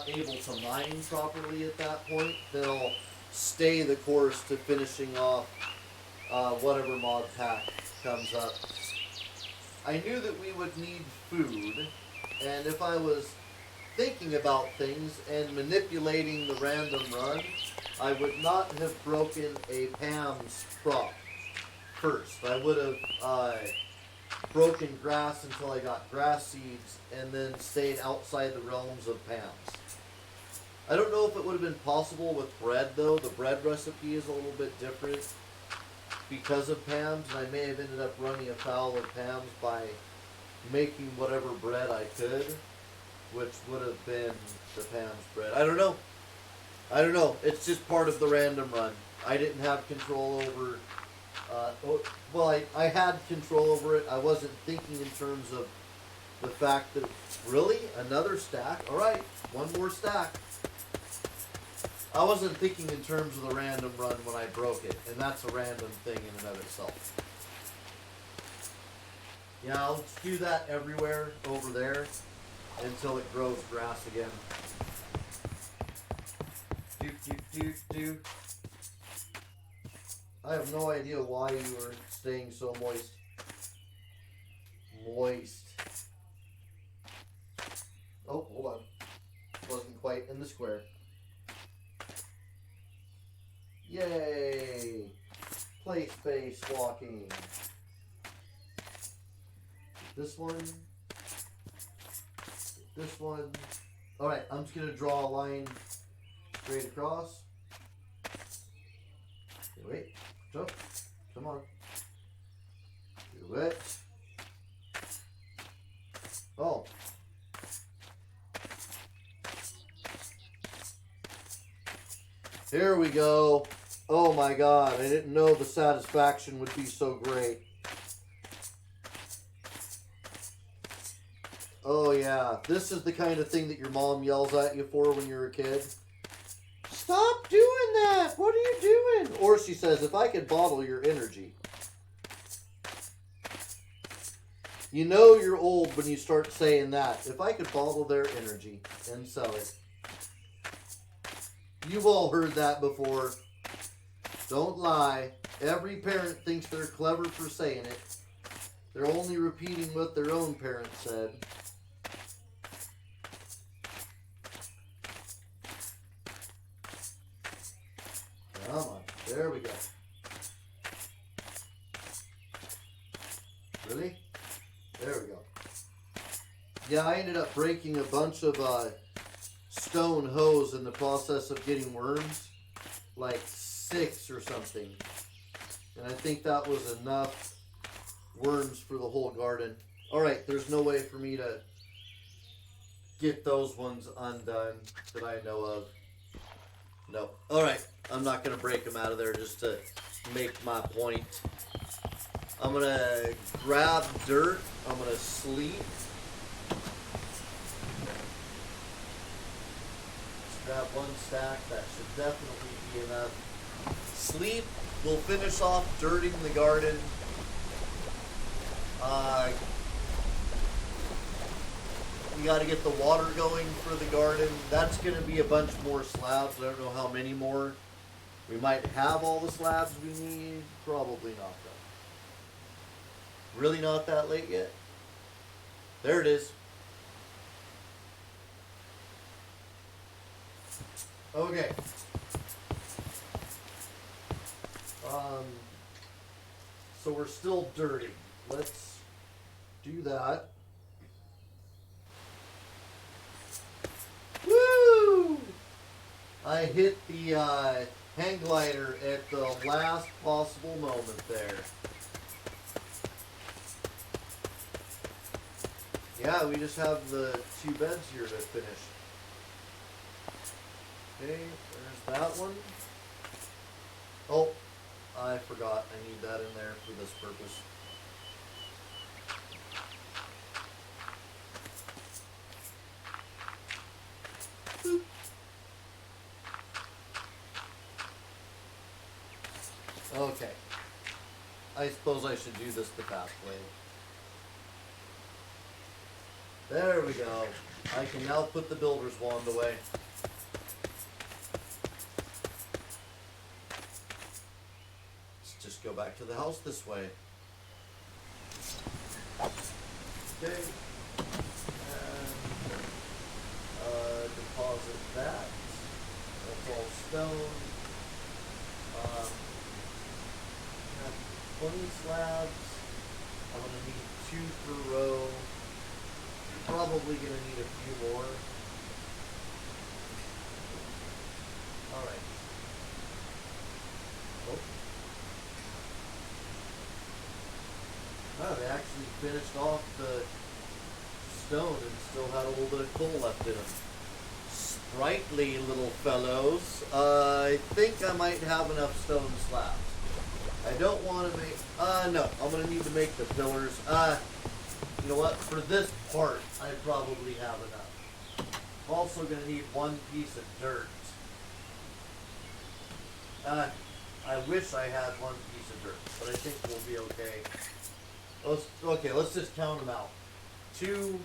Speaker 1: able to mine properly at that point, then I'll stay the course to finishing off whatever mod pack comes up. I knew that we would need food, and if I was thinking about things and manipulating the random run, I would not have broken a Pam's prop first. I would have broken grass until I got grass seeds, and then stayed outside the realms of Pam's. I don't know if it would have been possible with bread, though. The bread recipe is a little bit different because of Pam's, and I may have ended up running afoul of Pam's by making whatever bread I could, which would have been the Pam's bread. I don't know. It's just part of the random run. I didn't have control over... I had control over it. I wasn't thinking in terms of the fact that... Really? Another stack? Alright, one more stack. I wasn't thinking in terms of the random run when I broke it, and that's a random thing in and of itself. Yeah, I'll do that everywhere over there until it grows grass again. Do. I have no idea why you are staying so moist. Oh, hold on. Wasn't quite in the square. Yay! Place-based walking. This one. Alright, I'm just going to draw a line straight across. Okay, wait. Jump. Come on. Do it. Oh. Here we go. Oh my God, I didn't know the satisfaction would be so great. Oh yeah, this is the kind of thing that your mom yells at you for when you're a kid. Stop doing that! What are you doing? Or she says, if I could bottle your energy. You know you're old when you start saying that. If I could bottle their energy and sell it. You've all heard that before. Don't lie. Every parent thinks they're clever for saying it. They're only repeating what their own parents said. Come on. There we go. Really? There we go. Yeah, I ended up breaking a bunch of stone hose in the process of getting worms. Like 6 or something. And I think that was enough worms for the whole garden. Alright, there's no way for me to get those ones undone that I know of. No. Alright, I'm not going to break them out of there just to make my point. I'm going to grab dirt. I'm going to sleep. Just grab one stack. That should definitely be enough. Sleep. We'll finish off dirting the garden. We got to get the water going for the garden. That's going to be a bunch more slabs. I don't know how many more. We might have all the slabs we need. Probably not, though. Really not that late yet? There it is. Okay. So we're still dirty. Let's do that. Woo! I hit the hang glider at the last possible moment there. Yeah, we just have the 2 beds here to finish. Okay, there's that one. Oh, I forgot. I need that in there for this purpose. Boop. Okay. I suppose I should do this the fast way. There we go. I can now put the builder's wand away. Let's just go back to the house this way. Okay. And deposit that. That's all stone. Have 20 slabs. I'm going to need 2 per row. Probably gonna need a few more. Alright. Oh, they actually finished off the stone and still had a little bit of coal left in them. Sprightly little fellows. I think I might have enough stone slabs. I don't want to make... no. I'm going to need to make the pillars. You know what? For this part, I probably have enough. I'm also going to need 1 piece of dirt. I wish I had 1 piece of dirt, but I think we'll be okay. Let's just count them out. 2,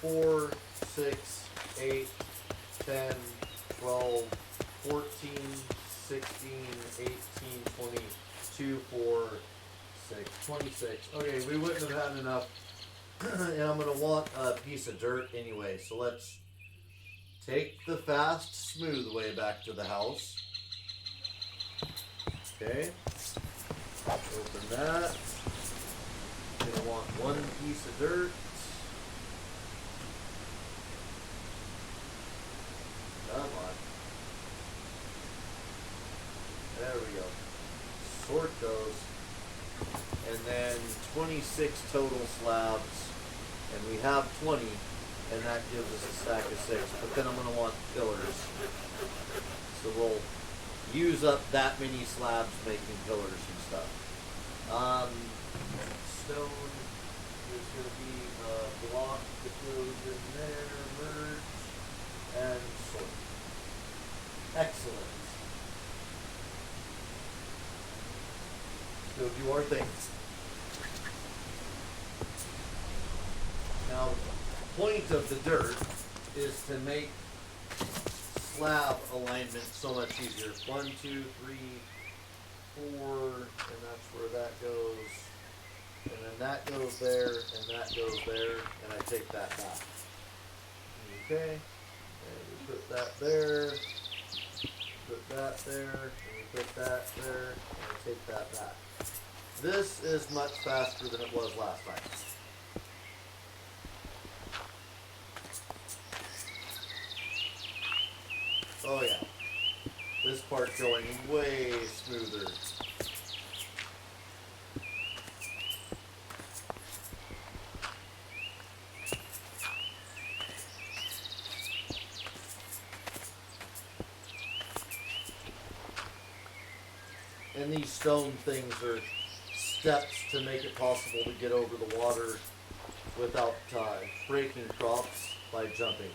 Speaker 1: 4, 6, 8, 10, 12, 14, 16, 18, 20, 2, 4, 6, 26. Okay, we wouldn't have had enough. And I'm going to want a piece of dirt anyway. So let's take the fast, smooth way back to the house. Okay. Open that. Gonna want 1 piece of dirt. Come on. There we go. Sort those. And then 26 total slabs. And we have 20. And that gives us a stack of 6. But then I'm going to want pillars. So we'll use up that many slabs making pillars and stuff. Stone is going to be a block that goes in there, merge, and sort. Excellent. So do our thing. Now, the point of the dirt is to make slab alignment so much easier. 1, 2, 3, 4, and that's where that goes. And then that goes there, and that goes there, and I take that back. Okay, and we put that there, put that there, and we put that there, and I take that back. This is much faster than it was last time. Oh yeah, this part going way smoother. And these stone things are steps to make it possible to get over the water without breaking crops by jumping.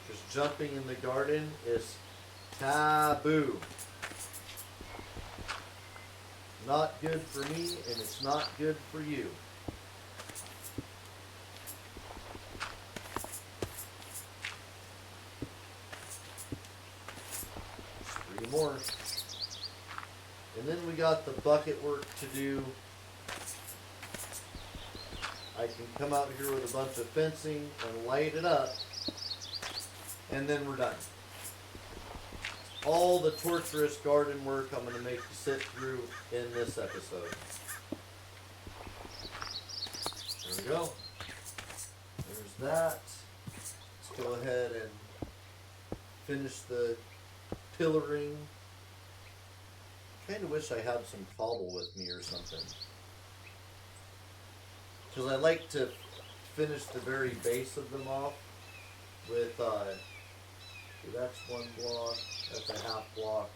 Speaker 1: Because jumping in the garden is taboo. Not good for me, and it's not good for you. Just 3 more. And then we got the bucket work to do. I can come out here with a bunch of fencing and light it up. And then we're done. All the torturous garden work I'm going to make you sit through in this episode. There we go. There's that. Let's go ahead and finish the pillaring. Kind of wish I had some cobble with me or something. Because I like to finish the very base of them off with, that's 1 block, that's a half block.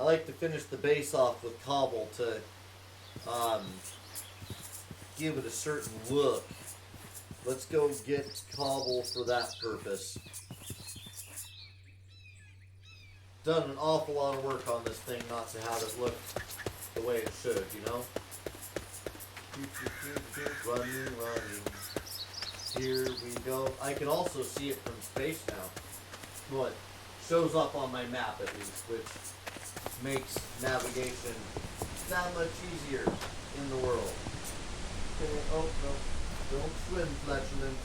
Speaker 1: I like to finish the base off with cobble to give it a certain look. Let's go get cobble for that purpose. Done an awful lot of work on this thing not to have it look the way it should, you know? Running. Here we go. I can also see it from space now. Well, it shows up on my map at least, which makes navigation that much easier in the world. Okay, oh no, don't swim, flatulence.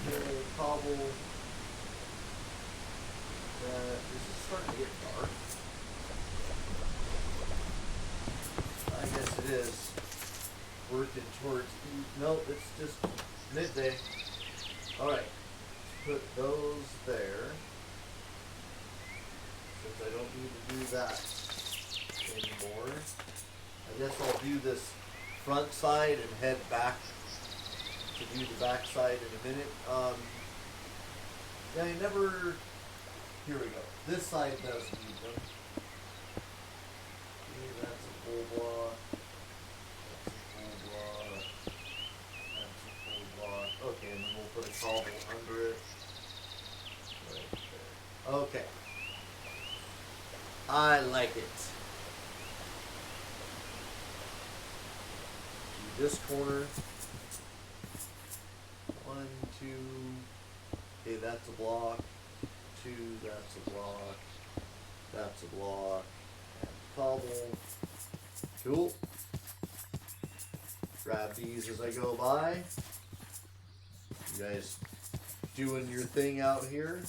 Speaker 1: Okay, cobble. This is starting to get dark. I guess it is. working towards. No, it's just midday. All right, put those there. Since I don't need to do that anymore, I guess I'll do this front side and head back to do the back side in a minute. Yeah, I never. Here we go. This side does need them. Okay, that's a full block. That's a full block. That's a full block. Okay, and then we'll put a cobble under it. Right there. Okay. I like it. Do this corner. 1, 2. Okay, that's a block. 2, that's a block. That's a block. And cobble. Cool. Grab these as I go by. You guys doing your thing out here.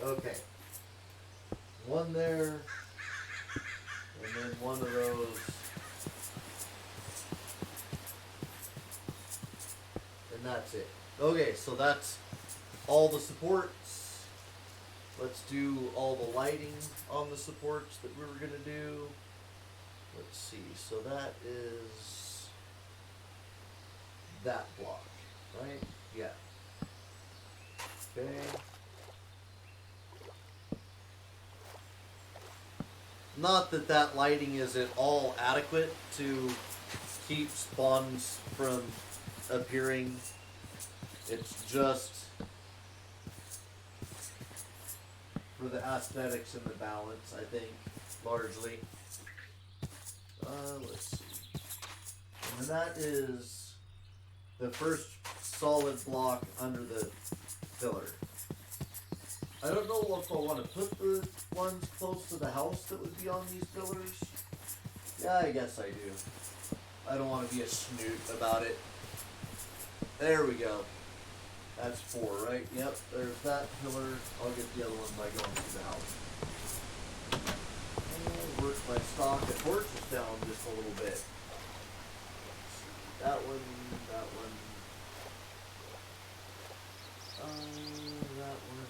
Speaker 1: Okay. One there. And then one of those. And that's it. Okay, so that's all the supports. Let's do all the lighting on the supports that we were going to do. Let's see. So that is that block, right? Yeah. Okay. Not that that lighting is at all adequate to keep spawns from appearing. It's just for the aesthetics and the balance, I think, largely. Let's see. And that is the first solid block under the pillar. I don't know if I want to put the ones close to the house that would be on these pillars. Yeah, I guess I do. I don't want to be a snoot about it. There we go. That's 4, right? Yep, there's that pillar. I'll get the other one by going through the house. And work my stock and torches down just a little bit. That one, that one. That one.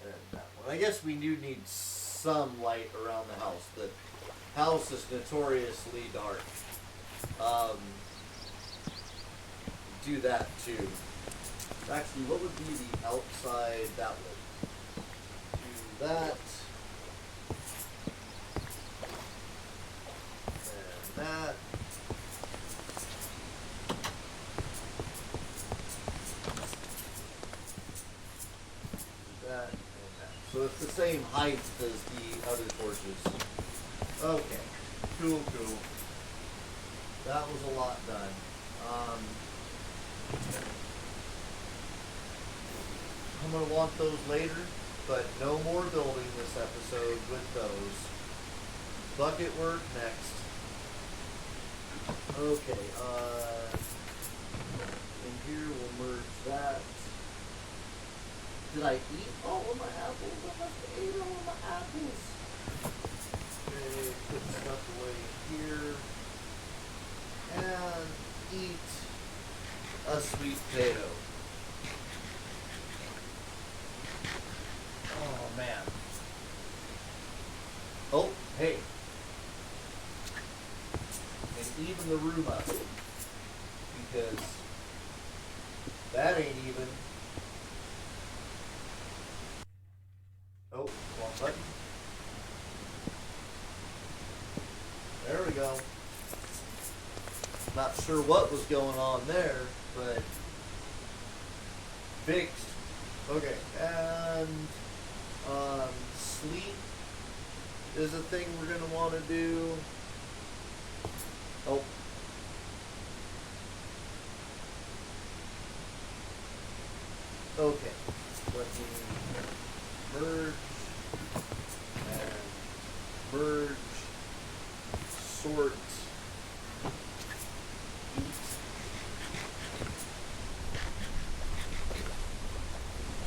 Speaker 1: And that one. I guess we do need some light around the house. The house is notoriously dark. Do that too. Actually, what would be the outside? That one. Do that. And that. That and that. So it's the same height as the other torches. Okay. Cool, cool. That was a lot done. I'm going to want those later, but no more building this episode with those. Bucket work next. Okay, in here we'll merge that. Did I eat all of my apples? I must have ate all of my apples. Okay, put stuff away here. And eat a sweet potato. Oh man. Oh, hey. And even the room up. Because that ain't even. Oh, wrong button. There we go. Not sure what was going on there, but fixed. Okay, and sleep is a thing we're going to want to do. Oh. Okay, let me merge and merge, sort.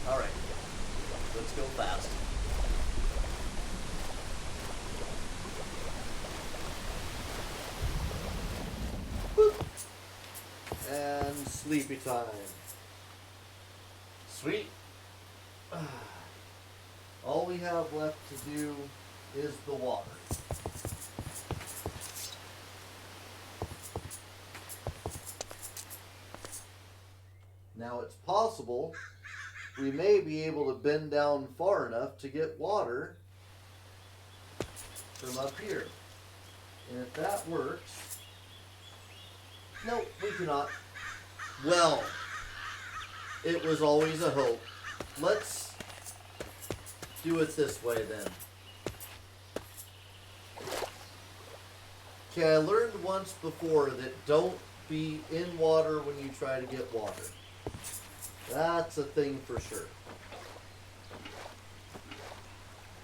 Speaker 1: Alright, let's go fast. sleepy time. Sweet. All we have left to do is the water. Now it's possible we may be able to bend down far enough to get water from up here. And if that works, no, we cannot. Well, it was always a hope. Let's do it this way then. Okay, I learned once before that don't be in water when you try to get water. That's a thing for sure.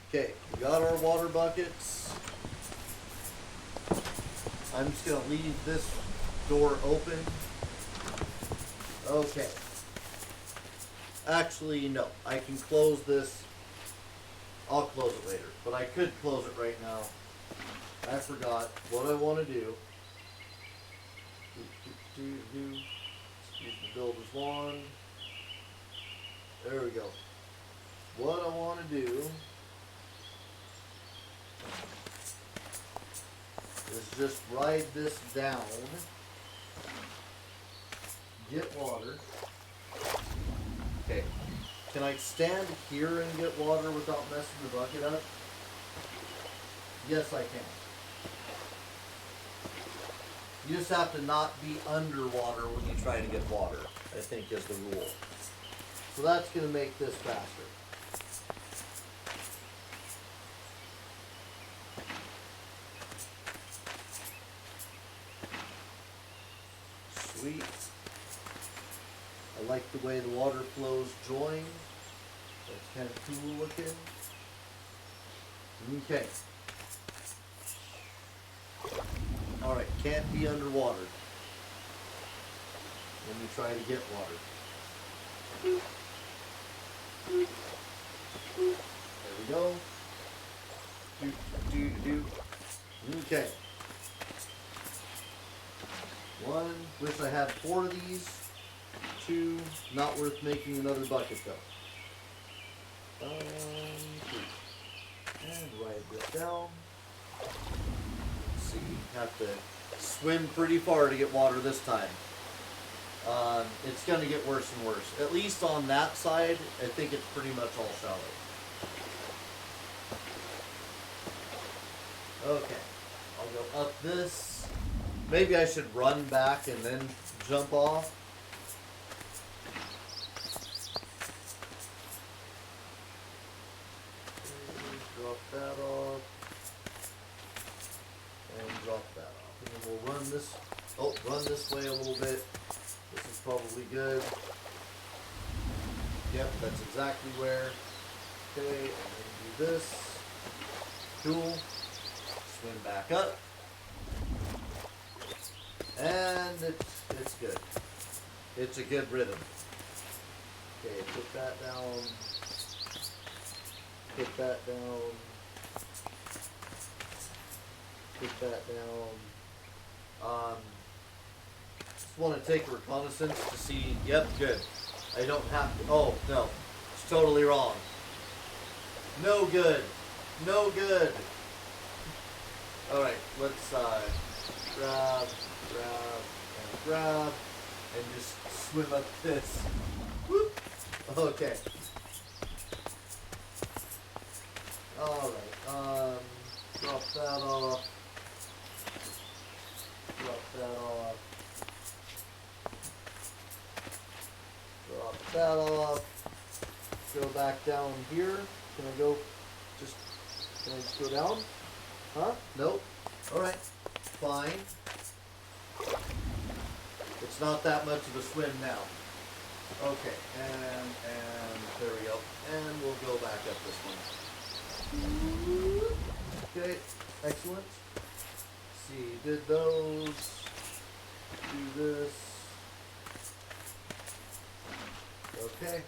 Speaker 1: Okay, we got our water buckets. I'm just going to leave this door open. Okay. Actually, no. I can close this. I'll close it later. But I could close it right now. I forgot what I want to do. Use the builder's wand. There we go. What I want to do is just ride this down, get water. Okay, can I stand here and get water without messing the bucket up? Yes, I can. You just have to not be underwater when you try to get water, I think is the rule. So that's going to make this faster. Sweet. I like the way the water flows join. That's kind of cool looking. Okay. Alright, can't be underwater when you try to get water. There we go. Do. Okay. One, wish I had 4 of these. 2, not worth making another bucket though. 3. And write this down. Let's see, have to swim pretty far to get water this time. It's going to get worse and worse. At least on that side, I think it's pretty much all shallow. Okay, I'll go up this. Maybe I should run back and then jump off. Drop that off. And drop that off. And then we'll run this. Oh, run this way a little bit. This is probably good. Yep, that's exactly where. Okay, and then do this. Cool. Swim back up. And it's good. It's a good rhythm. Okay, put that down. Put that down. Put that down. Just want to take a reconnaissance to see. Yep, good. I don't have to. Oh, no. It's totally wrong. No good. No good. Alright, let's grab, and grab, and just swim up this. Whoop. Okay. Alright, drop that off. Drop that off. Drop that off. Go back down here. Can I go, can I just go down? Huh? Nope. Alright. Fine. It's not that much of a swim now. Okay. And there we go. And we'll go back up this one. Okay. Excellent. Let's see. Did those. Do this. Okay.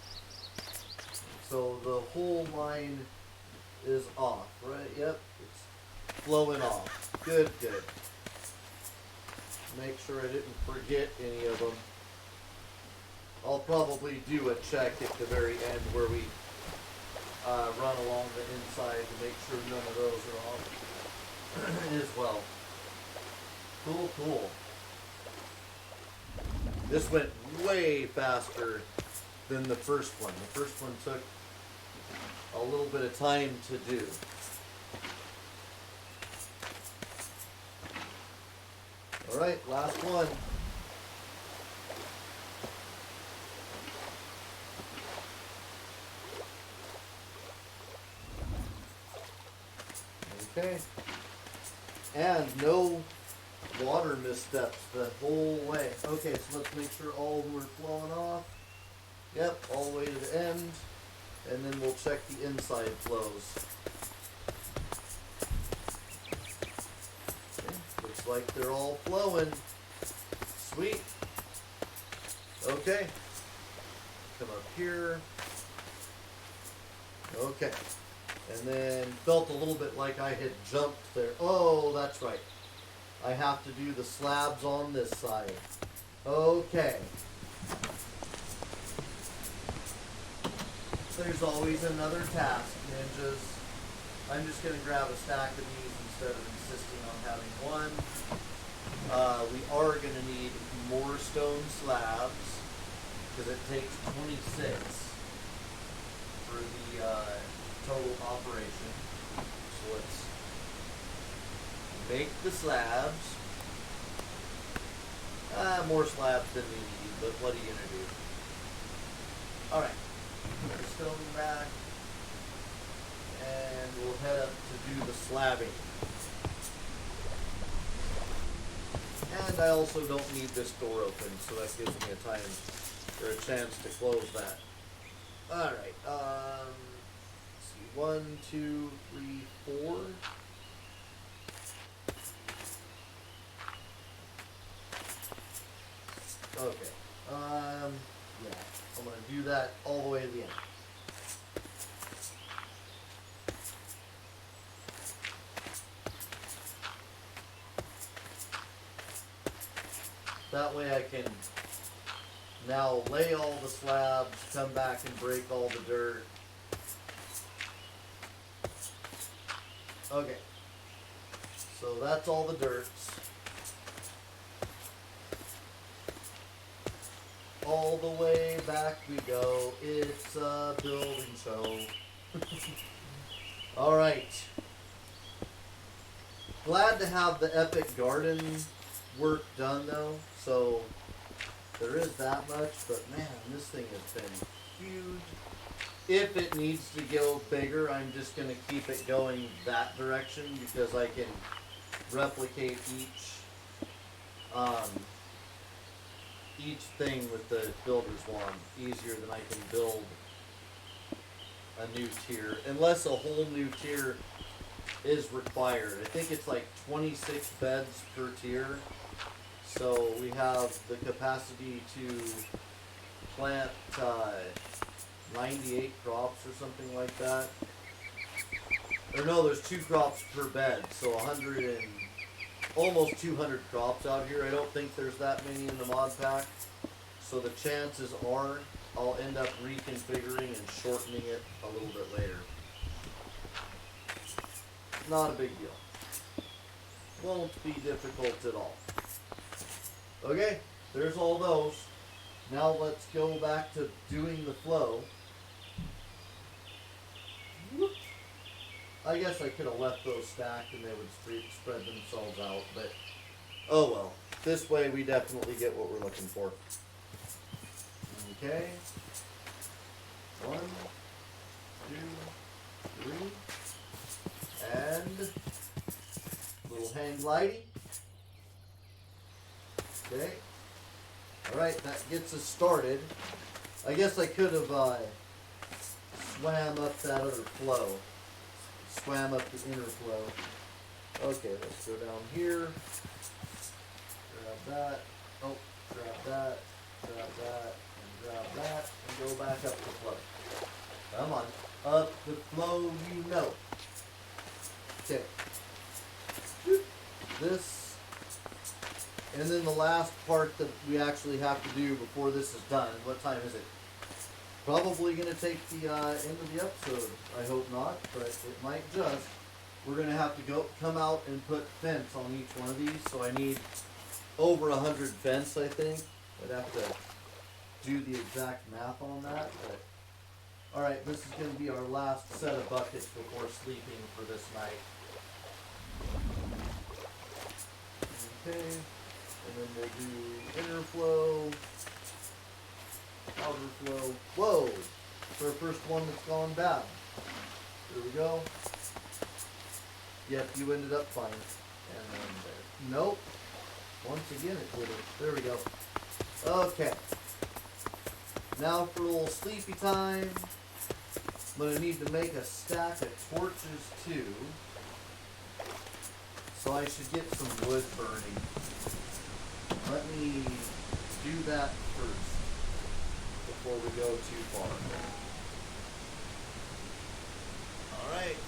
Speaker 1: So the whole line is off, right? Yep. It's flowing off. Good, good. Make sure I didn't forget any of them. I'll probably do a check at the very end where we run along the inside to make sure none of those are off as well. Cool, cool. This went way faster than the first one. The first one took a little bit of time to do. All right, last one. Okay. And no water missteps the whole way. Okay, so let's make sure all of them are flowing off. Yep, all the way to the end. And then we'll check the inside flows. Okay, looks like they're all flowing. Sweet. Okay. Come up here. Okay. And then felt a little bit like I had jumped there. Oh, that's right. I have to do the slabs on this side. Okay. There's always another task, ninjas. I'm just going to grab a stack of these instead of insisting on having one. We are going to need more stone slabs because it takes 26 for the total operation. So let's make the slabs. More slabs than we need, but what are you going to do? Alright, put the stone back, and we'll head up to do the slabbing. And I also don't need this door open, so that gives me a time or a chance to close that. Alright, let's see, 1, 2, 3, 4. Okay, yeah, I'm going to do that all the way to the end. That way I can now lay all the slabs, come back and break all the dirt. Okay, so that's all the dirts. All the way back we go. It's a building show. Alright. Glad to have the epic garden work done though. So there is that much, but man, this thing has been huge. If it needs to go bigger, I'm just going to keep it going that direction because I can replicate each thing with the builder's wand easier than I can build a new tier, unless a whole new tier is required. I think it's like 26 beds per tier, so we have the capacity to plant 98 crops or something like that. Or no, there's 2 crops per bed, so 100 and almost 200 crops out here. I don't think there's that many in the mod pack. So the chances are I'll end up reconfiguring and shortening it a little bit later. Not a big deal. Won't be difficult at all. Okay, there's all those. Now let's go back to doing the flow. Whoop. I guess I could have left those stacked and they would spread themselves out, but oh well. This way we definitely get what we're looking for. Okay. 1, 2, 3. And little hang glidey. Okay. Alright, that gets us started. I guess I could have swam up that other flow. Swam up the inner flow. Okay, let's go down here. Grab that. Oh, grab that. Grab that. And grab that. And go back up the flow. Come on. Up the flow, you know. Okay. This And then the last part that we actually have to do before this is done, what time is it? Probably going to take the end of the episode. I hope not, but it might just. We're going to have to come out and put fence on each one of these. So I need over 100 fence, I think. I'd have to do the exact math on that. But all right, this is going to be our last set of buckets before sleeping for this night. Okay, and then we'll do inner flow, outer flow. Whoa, it's our first one that's gone bad. Here we go. Yep, you ended up fine. And then there. Nope. Once again it did it. There we go. Okay. Now for a little sleepy time. I'm going to need to make a stack of torches too. So I should get some wood burning. Let me do that first before we go too far. Alright.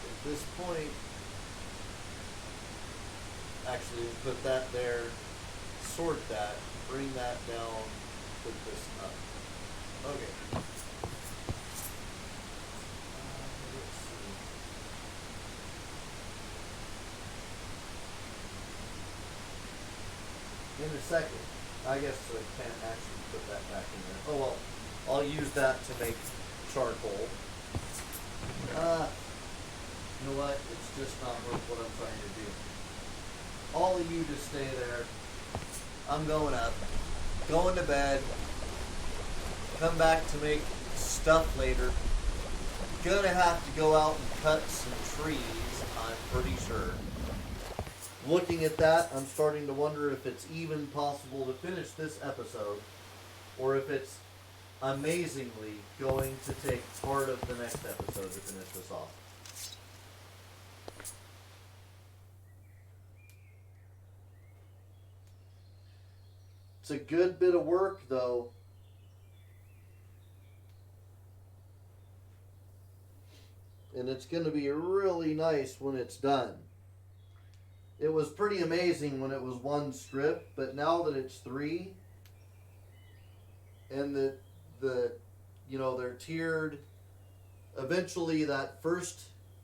Speaker 1: At this point, actually put that there, sort that, bring that down, put this up. Okay. In a second, I guess I can't actually put that back in there. Oh well, I'll use that to make charcoal. You know what? It's just not worth what I'm trying to do. All of you just stay there. I'm going up, going to bed, come back to make stuff later. Gonna have to go out and cut some trees, I'm pretty sure. Looking at that, I'm starting to wonder if it's even possible to finish this episode, or if it's amazingly going to take part of the next episode to finish this off. It's a good bit of work, though. And it's going to be really nice when it's done. It was pretty amazing when it was one strip, but now that it's three, and the you know, they're tiered, eventually that first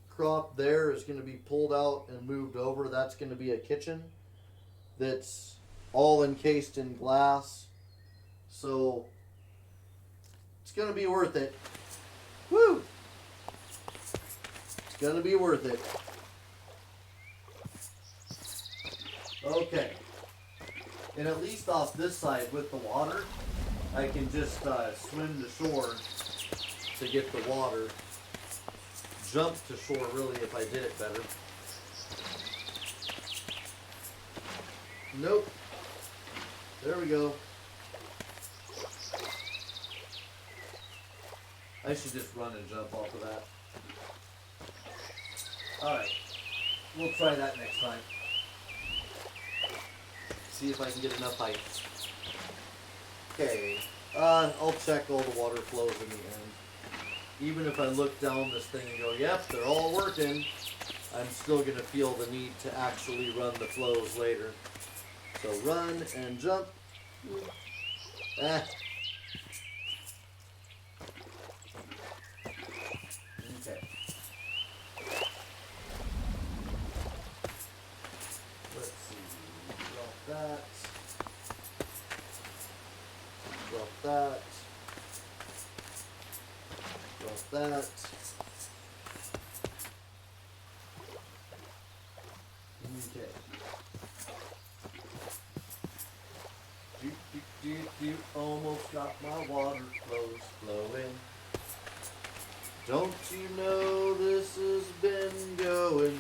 Speaker 1: crop there is going to be pulled out and moved over. That's going to be a kitchen that's all encased in glass. So it's going to be worth it. Woo! It's going to be worth it. Okay, and at least off this side with the water, I can just swim to shore to get the water. Jump to shore, really, if I did it better. Nope. There we go. I should just run and jump off of that. Alright, we'll try that next time. See if I can get enough height. Okay, I'll check all the water flows in the end. Even if I look down this thing and go, yep, they're all working, I'm still going to feel the need to actually run the flows later. So run and jump. Ah. Okay. Let's see. Drop that. Drop that. Drop that. Okay. You almost got my water flows flowing. Don't you know this has been going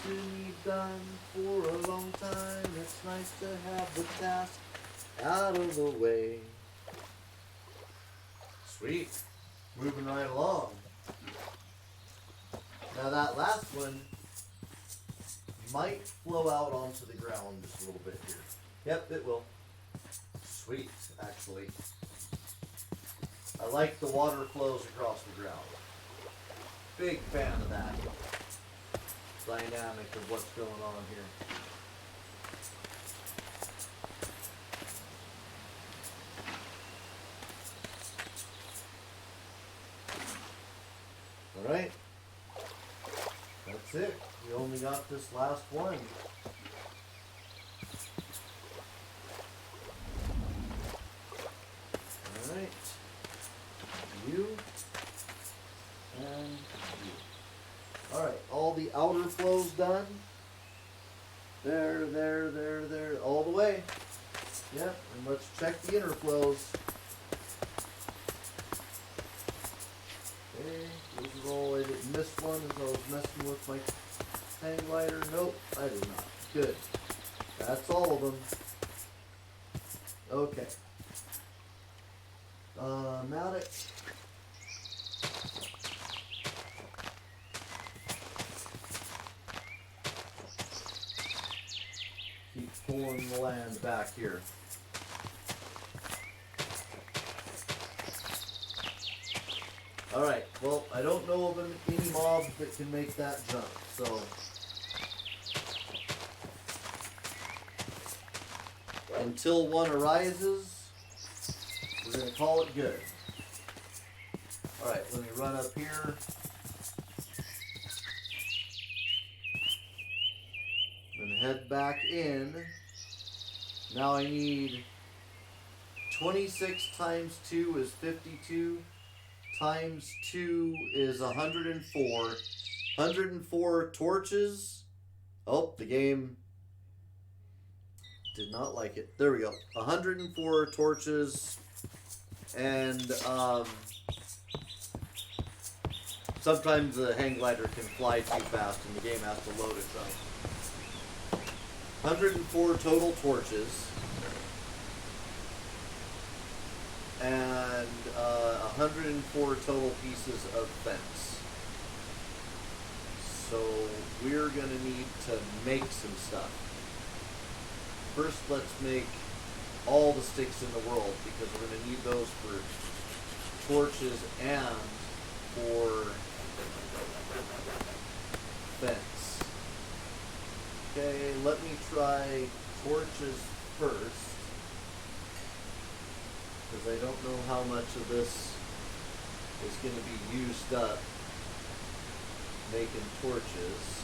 Speaker 1: to be done for a long time? It's nice to have the task out of the way. Sweet. Moving right along. Now that last one might flow out onto the ground just a little bit here. Yep, it will. Sweet, actually. I like the water flows across the ground. Big fan of that dynamic of what's going on here. Alright. That's it. We only got this last one. Alright. You. And you. Alright, all the outer flows done. There, all the way. Yep, and let's check the inner flows. Okay, those are all. I didn't miss one as I was messing with my hang glider. Nope, I did not. Good. That's all of them. Okay. Matic. Keep pulling the land back here. Alright, well, I don't know of any mobs that can make that jump, so... Until one arises, we're going to call it good. Alright, let me run up here. And head back in. Now I need 26 times 2 is 52. Times 2 is 104. 104 torches. Oh, the game did not like it. There we go. 104 torches. And sometimes the hang glider can fly too fast and the game has to load itself. 104 total torches. And 104 total pieces of fence. So we're going to need to make some stuff. First, let's make all the sticks in the world because we're going to need those for torches and for fence. Okay, let me try torches first. Because I don't know how much of this is going to be used up making torches.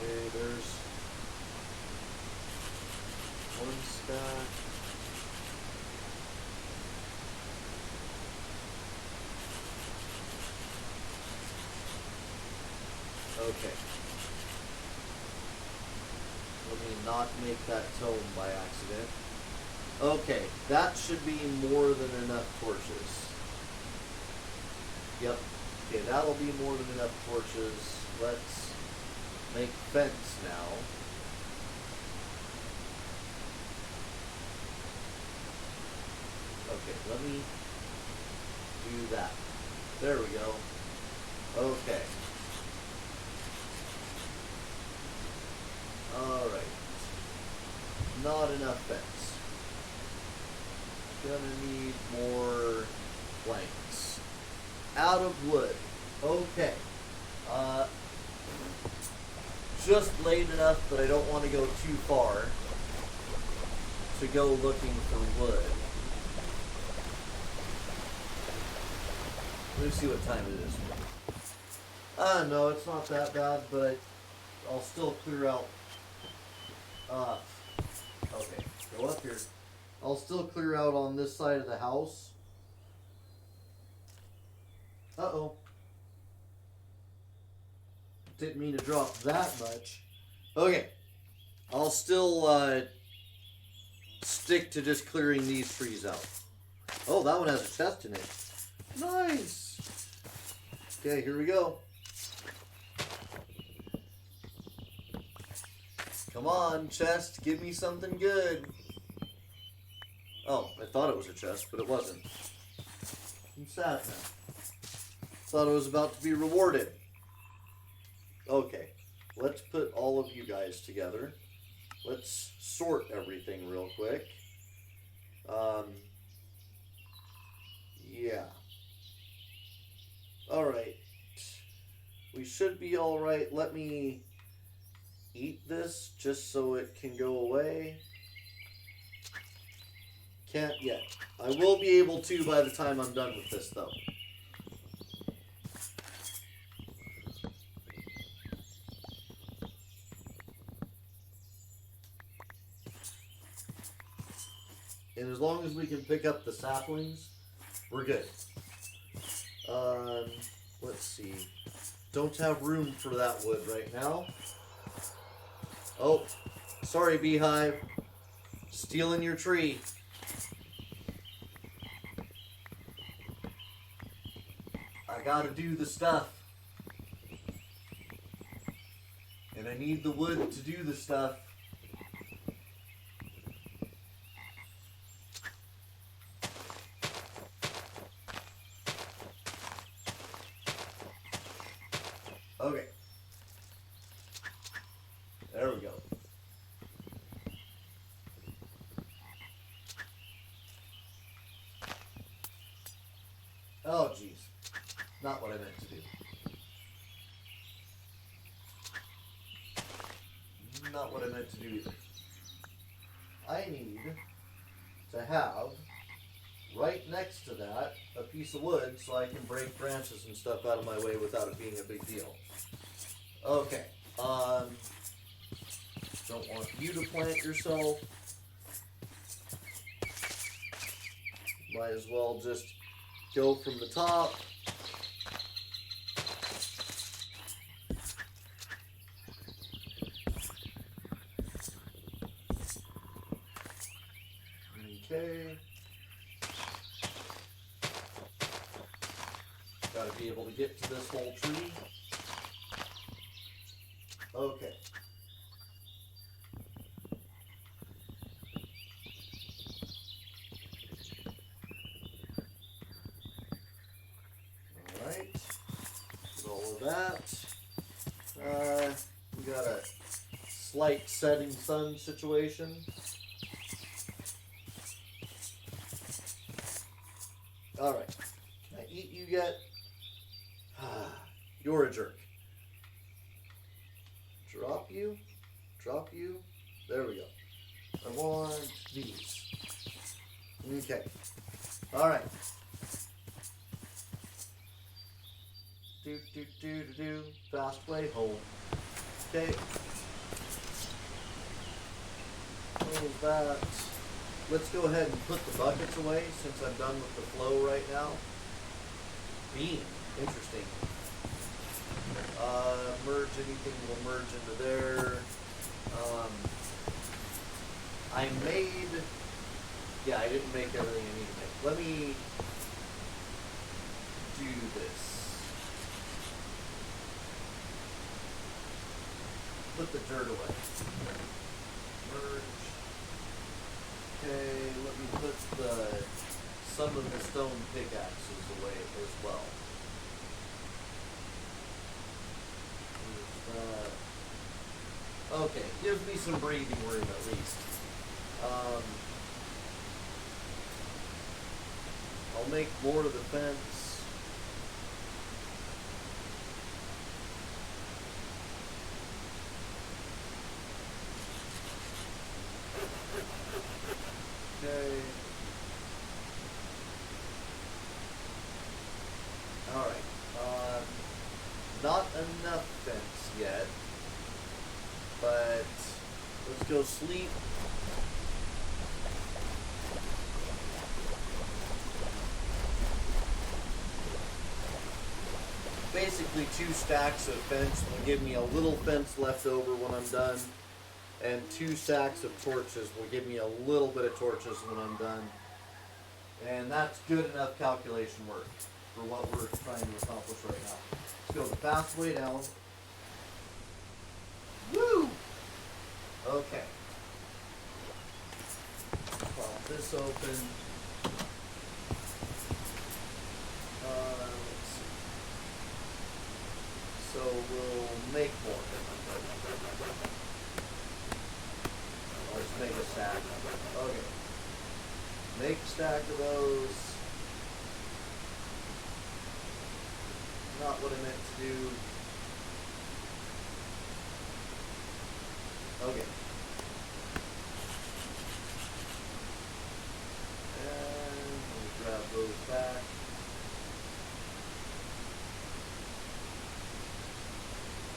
Speaker 1: Okay, there's one stack. Okay. Let me not make that tone by accident. Okay, that should be more than enough torches. Yep. Okay, that'll be more than enough torches. Let's make fence now. Okay, let me do that. There we go. Okay. Alright. Not enough fence. Gonna need more planks. Out of wood. Okay. Just laid enough that I don't want to go too far to go looking for wood. Let me see what time it is. No, it's not that bad, but I'll still clear out. Okay, go up here. I'll still clear out on this side of the house. Uh-oh. Didn't mean to drop that much. Okay. I'll still, stick to just clearing these trees out. Oh, that one has a chest in it. Nice! Okay, here we go. Come on, chest, give me something good. Oh, I thought it was a chest, but it wasn't. I'm sad now. Thought I was about to be rewarded. Okay, let's put all of you guys together. Let's sort everything real quick. Yeah. Alright. We should be alright. Let me eat this just so it can go away. Can't yet. I will be able to by the time I'm done with this, though. And as long as we can pick up the saplings, we're good. Let's see. Don't have room for that wood right now. Oh, sorry, beehive. Stealing your tree. I gotta do the stuff. And I need the wood to do the stuff. Okay. There we go. Oh, jeez. Not what I meant to do. Not what I meant to do either. I need to have right next to that a piece of wood so I can break branches and stuff out of my way without it being a big deal. Okay. Don't want you to plant yourself. Might as well just go from the top. Okay. Gotta be able to get to this whole tree. Okay. Alright. Get all of that. We got a slight setting sun situation. Alright. Can I eat you yet? You're a jerk. Drop you. Drop you. There we go. I want these. Okay. Alright. Do. Fast way home. Okay. Close that. Let's go ahead and put the buckets away since I'm done with the flow right now. Bean. Interesting. Merge anything will merge into there. I made... Yeah, I didn't make everything I need to make. Let me do this. Put the dirt away. Merge. Okay, let me put some of the stone pickaxes away as well. Okay, gives me some breathing room at least. I'll make more of the fence. Okay. Alright. Not enough fence yet. But let's go sleep. Basically 2 stacks of fence will give me a little fence left over when I'm done. And 2 stacks of torches will give me a little bit of torches when I'm done. And that's good enough calculation work for what we're trying to accomplish right now. Let's go the fast way down. Woo! Okay. Pop this open. Let's see. So we'll make more. Let's make a stack. Okay. Make a stack of those. Not what I meant to do. Okay.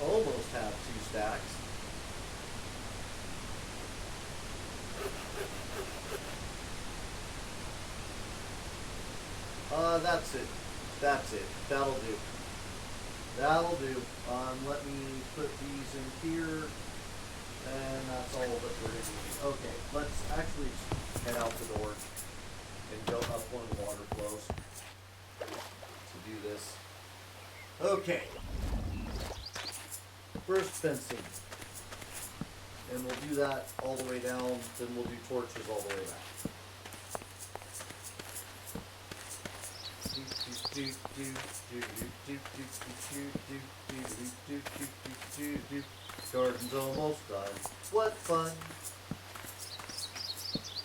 Speaker 1: almost have 2 stacks. That's it. That's it. That'll do. That'll do. Let me put these in here. And that's all that we're going to do. Okay, let's actually head out the door and go up one of the water flows to do this. Okay. First fencing. And we'll do that all the way down, then we'll do torches all the way back. Garden's almost done. What fun!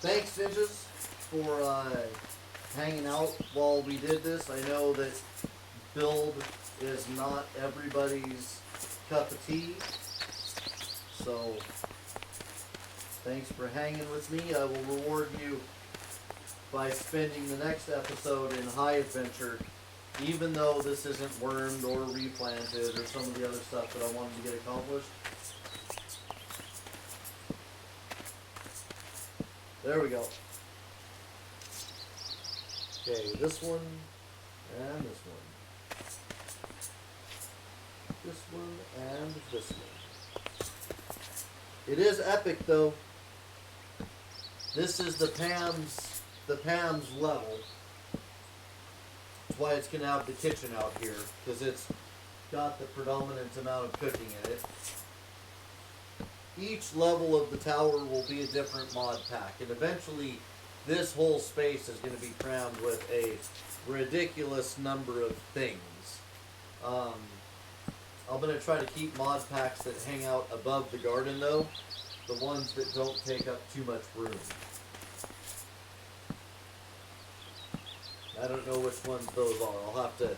Speaker 1: Thanks, ninjas, for hanging out while we did this. I know that build is not everybody's cup of tea, so thanks for hanging with me. I will reward you by spending the next episode in high adventure, even though this isn't wormed or replanted or some of the other stuff that I wanted to get accomplished. There we go. Okay, this one and this one. This one and this one. It is epic though. This is the Pam's level. That's why it's gonna have the kitchen out here, because it's got the predominant amount of cooking in it. Each level of the tower will be a different mod pack, and eventually this whole space is going to be crammed with a ridiculous number of things. I'm going to try to keep mod packs that hang out above the garden though, the ones that don't take up too much room. I don't know which ones those are. I'll have to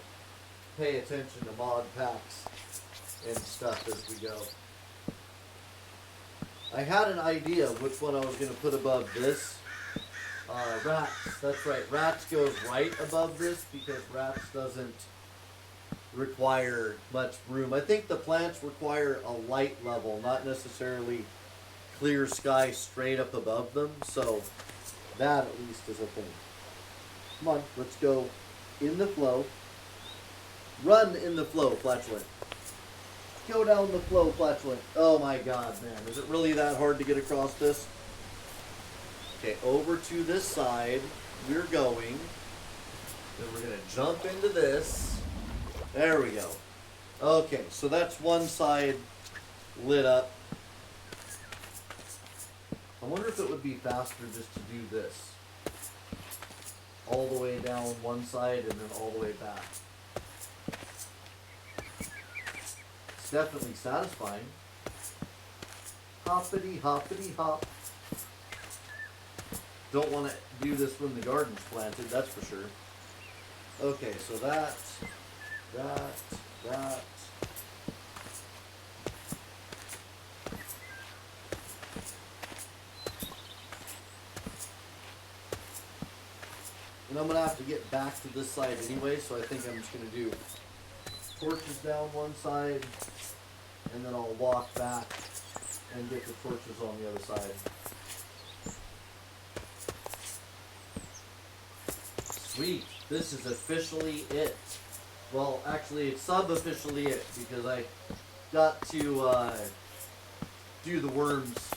Speaker 1: pay attention to mod packs and stuff as we go. I had an idea which one I was going to put above this. Rats, that's right. Rats goes right above this because rats doesn't require much room. I think the plants require a light level, not necessarily clear sky straight up above them. So that at least is a thing. Come on, let's go in the flow. Run in the flow, flatulent. Go down the flow, flatulent. Oh my god, man. Is it really that hard to get across this? Okay, over to this side. We're going. Then we're going to jump into this. There we go. Okay, so that's one side lit up. I wonder if it would be faster just to do this. All the way down one side and then all the way back. It's definitely satisfying. Hoppity, hoppity, hop. Don't want to do this when the garden's planted, that's for sure. Okay, so that. And I'm going to have to get back to this side anyway, so I think I'm just going to do torches down one side, and then I'll walk back and get the torches on the other side. Sweet. This is officially it. Well, actually, it's sub-officially it, because I got to do the worms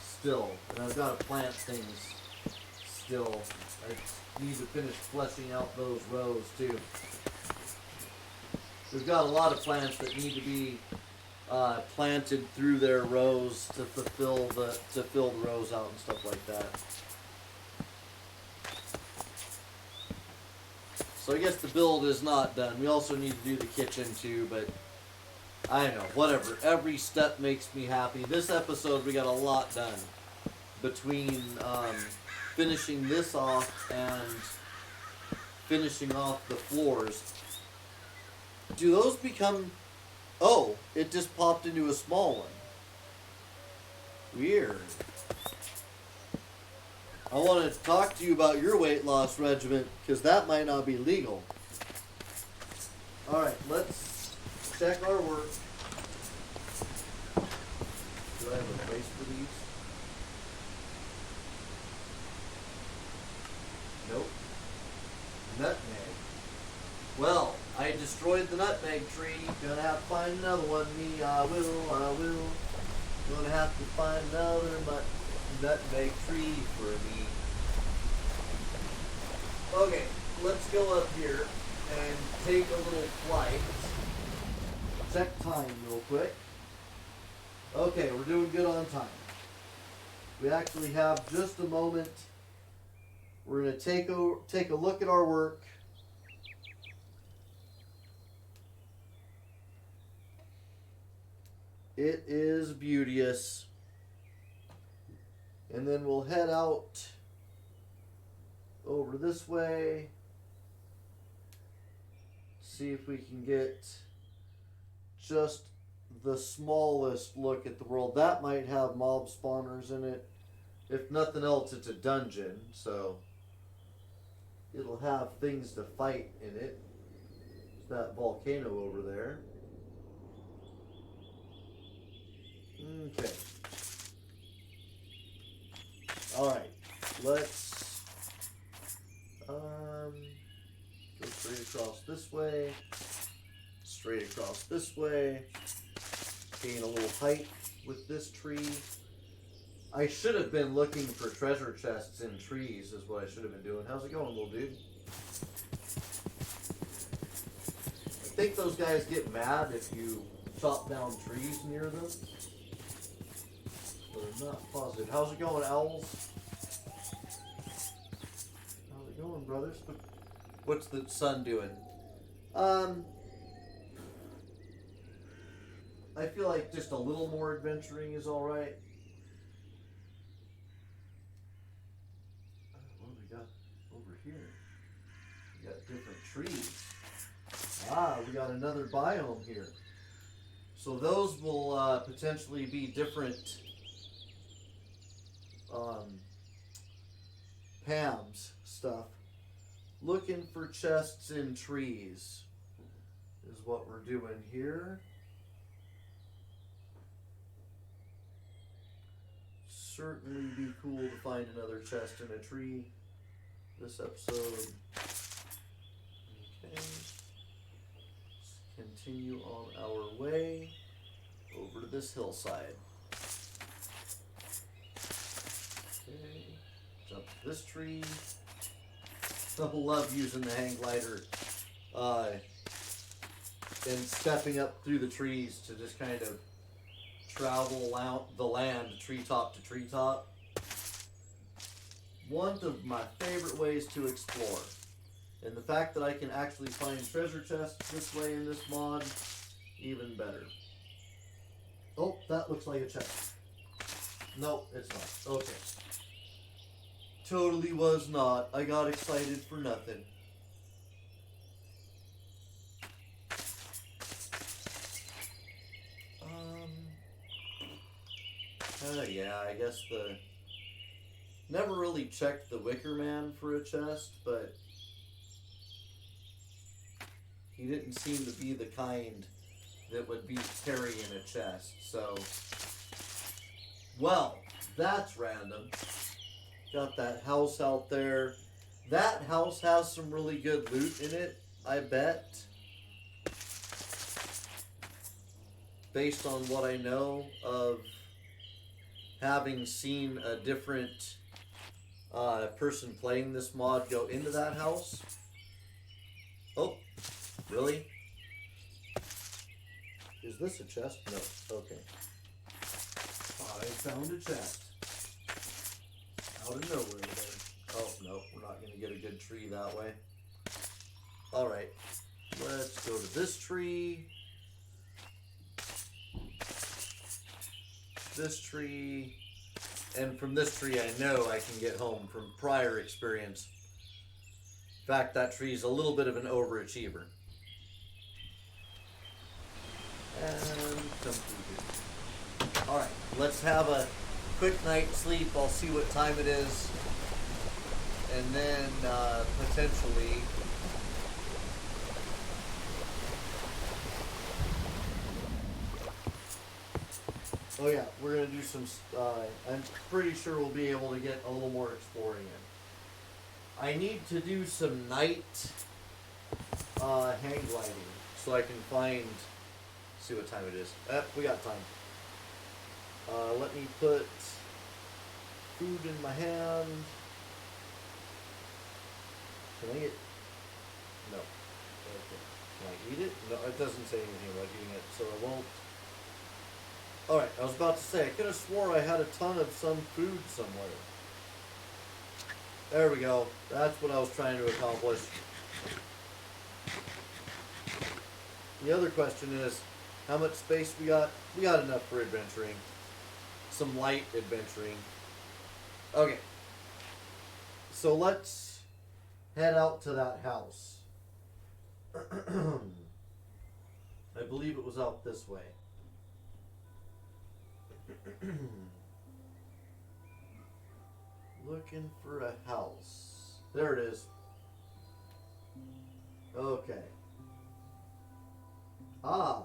Speaker 1: still, and I've got to plant things still. I need to finish fleshing out those rows, too. We've got a lot of plants that need to be planted through their rows to fill the rows out and stuff like that. So I guess the build is not done. We also need to do the kitchen too, but I don't know, whatever. Every step makes me happy. This episode we got a lot done between finishing this off and finishing off the floors. Do those become... Oh, it just popped into a small one. Weird. I want to talk to you about your weight loss regimen, because that might not be legal. Alright, let's check our work. Do I have a place for these? Nope. Nutmeg. Well, I destroyed the nutmeg tree. Gonna have to find another one. Me, I will. Gonna have to find another nutmeg tree for me. Okay, let's go up here and take a little flight. Check time real quick. Okay, we're doing good on time. We actually have just a moment. We're going to take a look at our work. It is beauteous. And then we'll head out over this way. See if we can get just the smallest look at the world. That might have mob spawners in it. If nothing else, it's a dungeon, so it'll have things to fight in it. There's that volcano over there. Okay. Alright. Let's go straight across this way. Straight across this way. Gain a little height with this tree. I should have been looking for treasure chests in trees is what I should have been doing. How's it going, little dude? I think those guys get mad if you chop down trees near them. But I'm not positive. How's it going, owls? How's it going, brothers? What's the sun doing? I feel like just a little more adventuring is alright. What do we got over here? We got different trees. Ah, we got another biome here. So those will potentially be different Pam's stuff. Looking for chests in trees is what we're doing here. Certainly be cool to find another chest in a tree this episode. Okay. Let's continue on our way over to this hillside. Okay. Jump to this tree. I love using the hang glider and stepping up through the trees to just kind of travel out the land treetop to treetop. One of my favorite ways to explore. And the fact that I can actually find treasure chests this way in this mod, even better. Oh, that looks like a chest. Nope, it's not. Okay. Totally was not. I got excited for nothing. Yeah, I guess never really checked the Wicker Man for a chest, but he didn't seem to be the kind that would be carrying a chest, so. Well, that's random. Got that house out there. That house has some really good loot in it, I bet. Based on what I know of having seen a different person playing this mod go into that house. Oh, really? Is this a chest? No. Okay. I found a chest. Out of nowhere there. Oh, no. We're not going to get a good tree that way. Alright. Let's go to this tree. This tree. And from this tree, I know I can get home from prior experience. In fact, that tree is a little bit of an overachiever. And come through here. Alright, let's have a quick night's sleep. I'll see what time it is. And then, potentially, Oh yeah, we're gonna do some. I'm pretty sure we'll be able to get a little more exploring in. I need to do some night hang gliding so I can find. See what time it is. We got time. Let me put food in my hand. Can I get? No. Okay. Can I eat it? No, it doesn't say anything about eating it, so I won't. Alright, I was about to say, I could have swore I had a ton of some food somewhere. There we go. That's what I was trying to accomplish. The other question is, how much space we got? We got enough for adventuring. Some light adventuring. Okay. So let's head out to that house. I believe it was out this way. Looking for a house. There it is. Okay. Ah.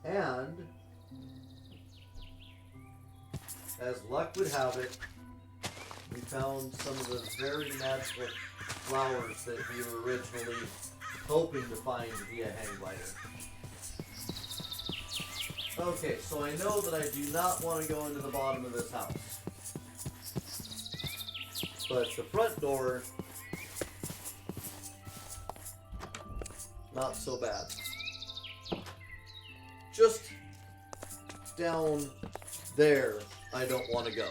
Speaker 1: And as luck would have it, we found some of the very magical flowers that we were originally hoping to find via hang glider. Okay, so I know that I do not want to go into the bottom of this house. But the front door, not so bad. Just down there, I don't want to go.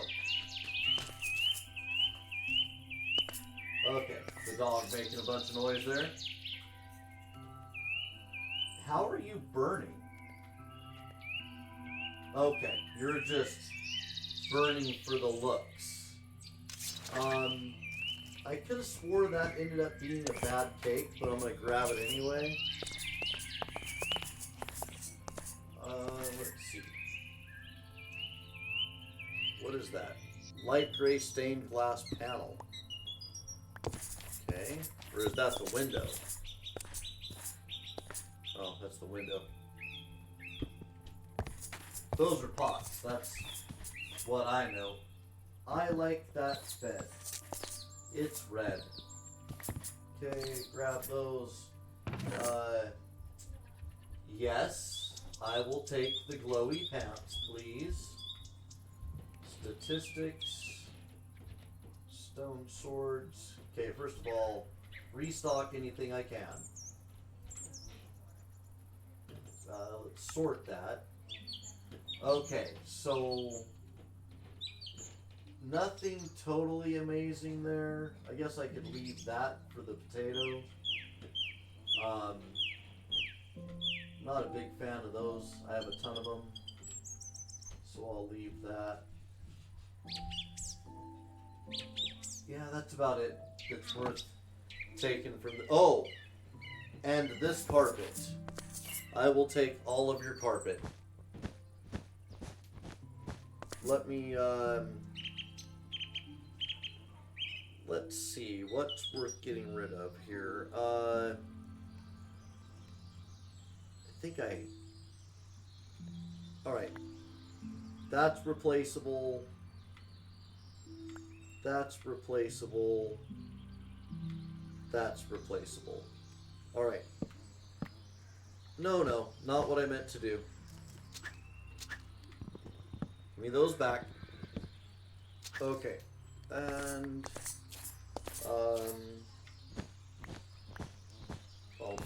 Speaker 1: Okay, the dog making a bunch of noise there. How are you burning? Okay, you're just burning for the looks. I could have swore that ended up being a bad cake, but I'm going to grab it anyway. Let's see. What is that? Light gray stained glass panel. Okay, or is that the window? Oh, that's the window. Those are pots, that's what I know. I like that bed. It's red. Okay, grab those. Yes, I will take the glowy pants, please. Statistics. Stone swords. Okay, first of all, restock anything I can. Let's sort that. Okay, so nothing totally amazing there. I guess I could leave that for the potato. Not a big fan of those. I have a ton of them. So I'll leave that. Yeah, that's about it. It's worth taking from the... Oh! And this carpet. I will take all of your carpet. Let me, let's see, what's worth getting rid of here? I think alright. That's replaceable. That's replaceable. That's replaceable. Alright. No, not what I meant to do. Give me those back. Okay. And I'll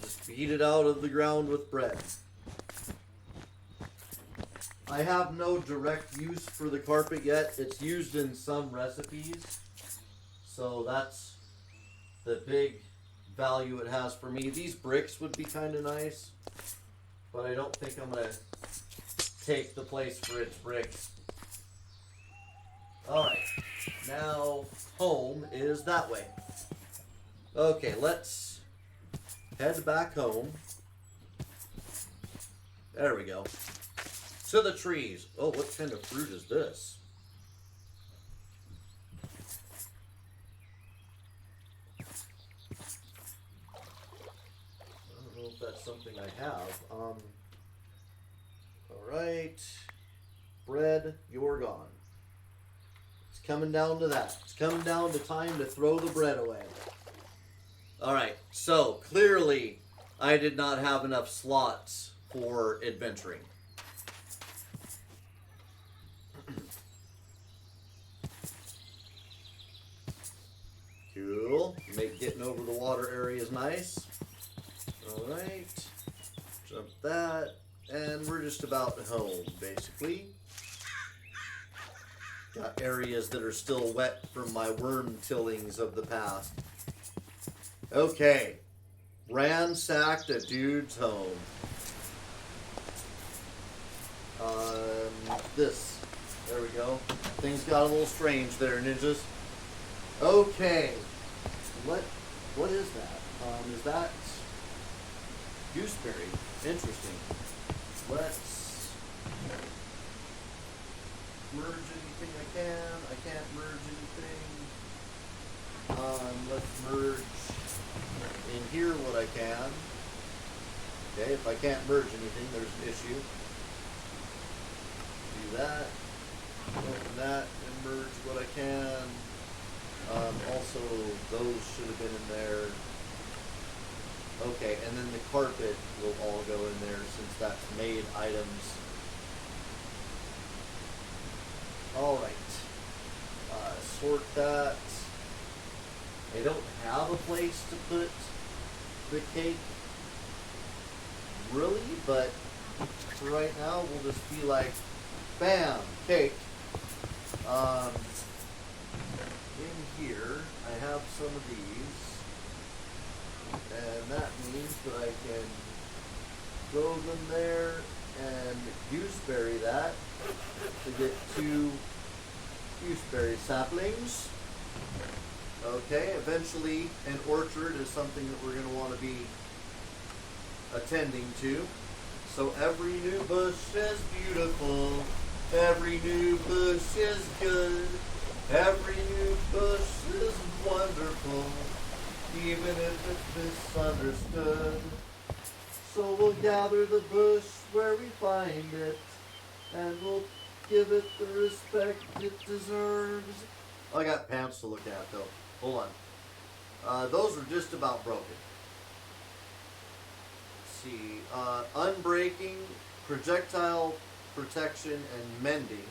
Speaker 1: just beat it out of the ground with bread. I have no direct use for the carpet yet. It's used in some recipes. So that's the big value it has for me. These bricks would be kind of nice, but I don't think I'm going to take the place for its bricks. Alright, now home is that way. Okay, let's head back home. There we go. To the trees. Oh, what kind of fruit is this? I don't know if that's something I have. Alright. Bread, you're gone. It's coming down to that. It's coming down to time to throw the bread away. Alright, so clearly I did not have enough slots for adventuring. Cool. Make getting over the water area is nice. Alright. Jump that. And we're just about home, basically. Got areas that are still wet from my worm tillings of the past. Okay. Ransacked a dude's home. This. There we go. Things got a little strange there, ninjas. Okay. What is that? Is that gooseberry? Interesting. Let's merge anything I can. I can't merge anything. Let's merge in here what I can. Okay, if I can't merge anything, there's an issue. Do that. Open that and merge what I can. Also, those should have been in there. Okay, and then the carpet will all go in there since that's made items. Alright. Sort that. I don't have a place to put the cake, really, but for right now, we'll just be like, bam, cake. In here, I have some of these, and that means that I can throw them there and gooseberry that to get 2 gooseberry saplings. Okay, eventually an orchard is something that we're going to want to be attending to. So every new bush is beautiful, every new bush is good, every new bush is wonderful, even if it's misunderstood. So we'll gather the bush where we find it, and we'll give it the respect it deserves. I got pants to look at, though. Hold on. Those are just about broken. Let's see. Unbreaking, projectile protection, and mending.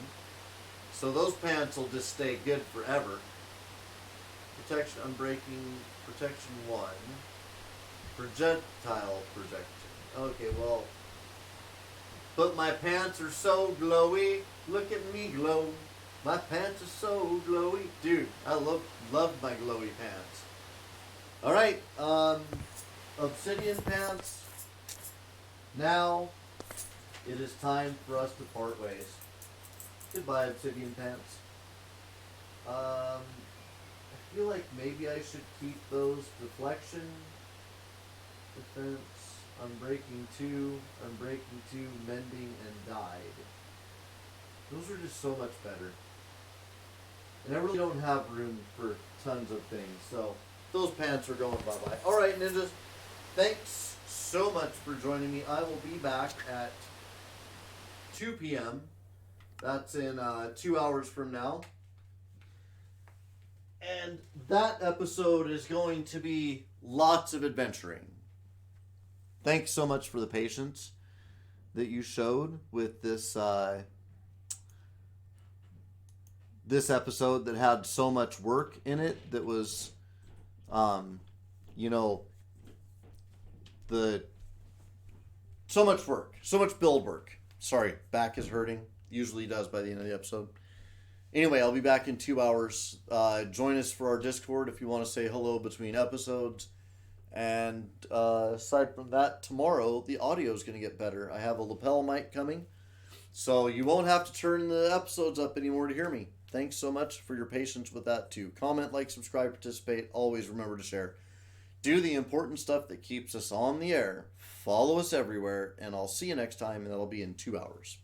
Speaker 1: So those pants will just stay good forever. Protection, unbreaking, protection 1. Projectile protection. Okay, well. But my pants are so glowy. Look at me glow. My pants are so glowy. Dude, I love my glowy pants. Alright, obsidian pants. Now, it is time for us to part ways. Goodbye, obsidian pants. I feel like maybe I should keep those. Deflection, defense, unbreaking 2, unbreaking 2, mending, and dyed. Those are just so much better. And I really don't have room for tons of things, so those pants are going bye-bye. Alright, ninjas, thanks so much for joining me. I will be back at 2 p.m. That's in 2 hours from now. And that episode is going to be lots of adventuring. Thanks so much for the patience that you showed with this this episode that had so much work in it, that was so much work, so much build work. Sorry, back is hurting. Usually does by the end of the episode. Anyway, I'll be back in 2 hours. Join us for our Discord if you want to say hello between episodes. And aside from that, tomorrow the audio is going to get better. I have a lapel mic coming, so you won't have to turn the episodes up anymore to hear me. Thanks so much for your patience with that too. Comment, like, subscribe, participate. Always remember to share. Do the important stuff that keeps us on the air. Follow us everywhere, and I'll see you next time, and that'll be in 2 hours.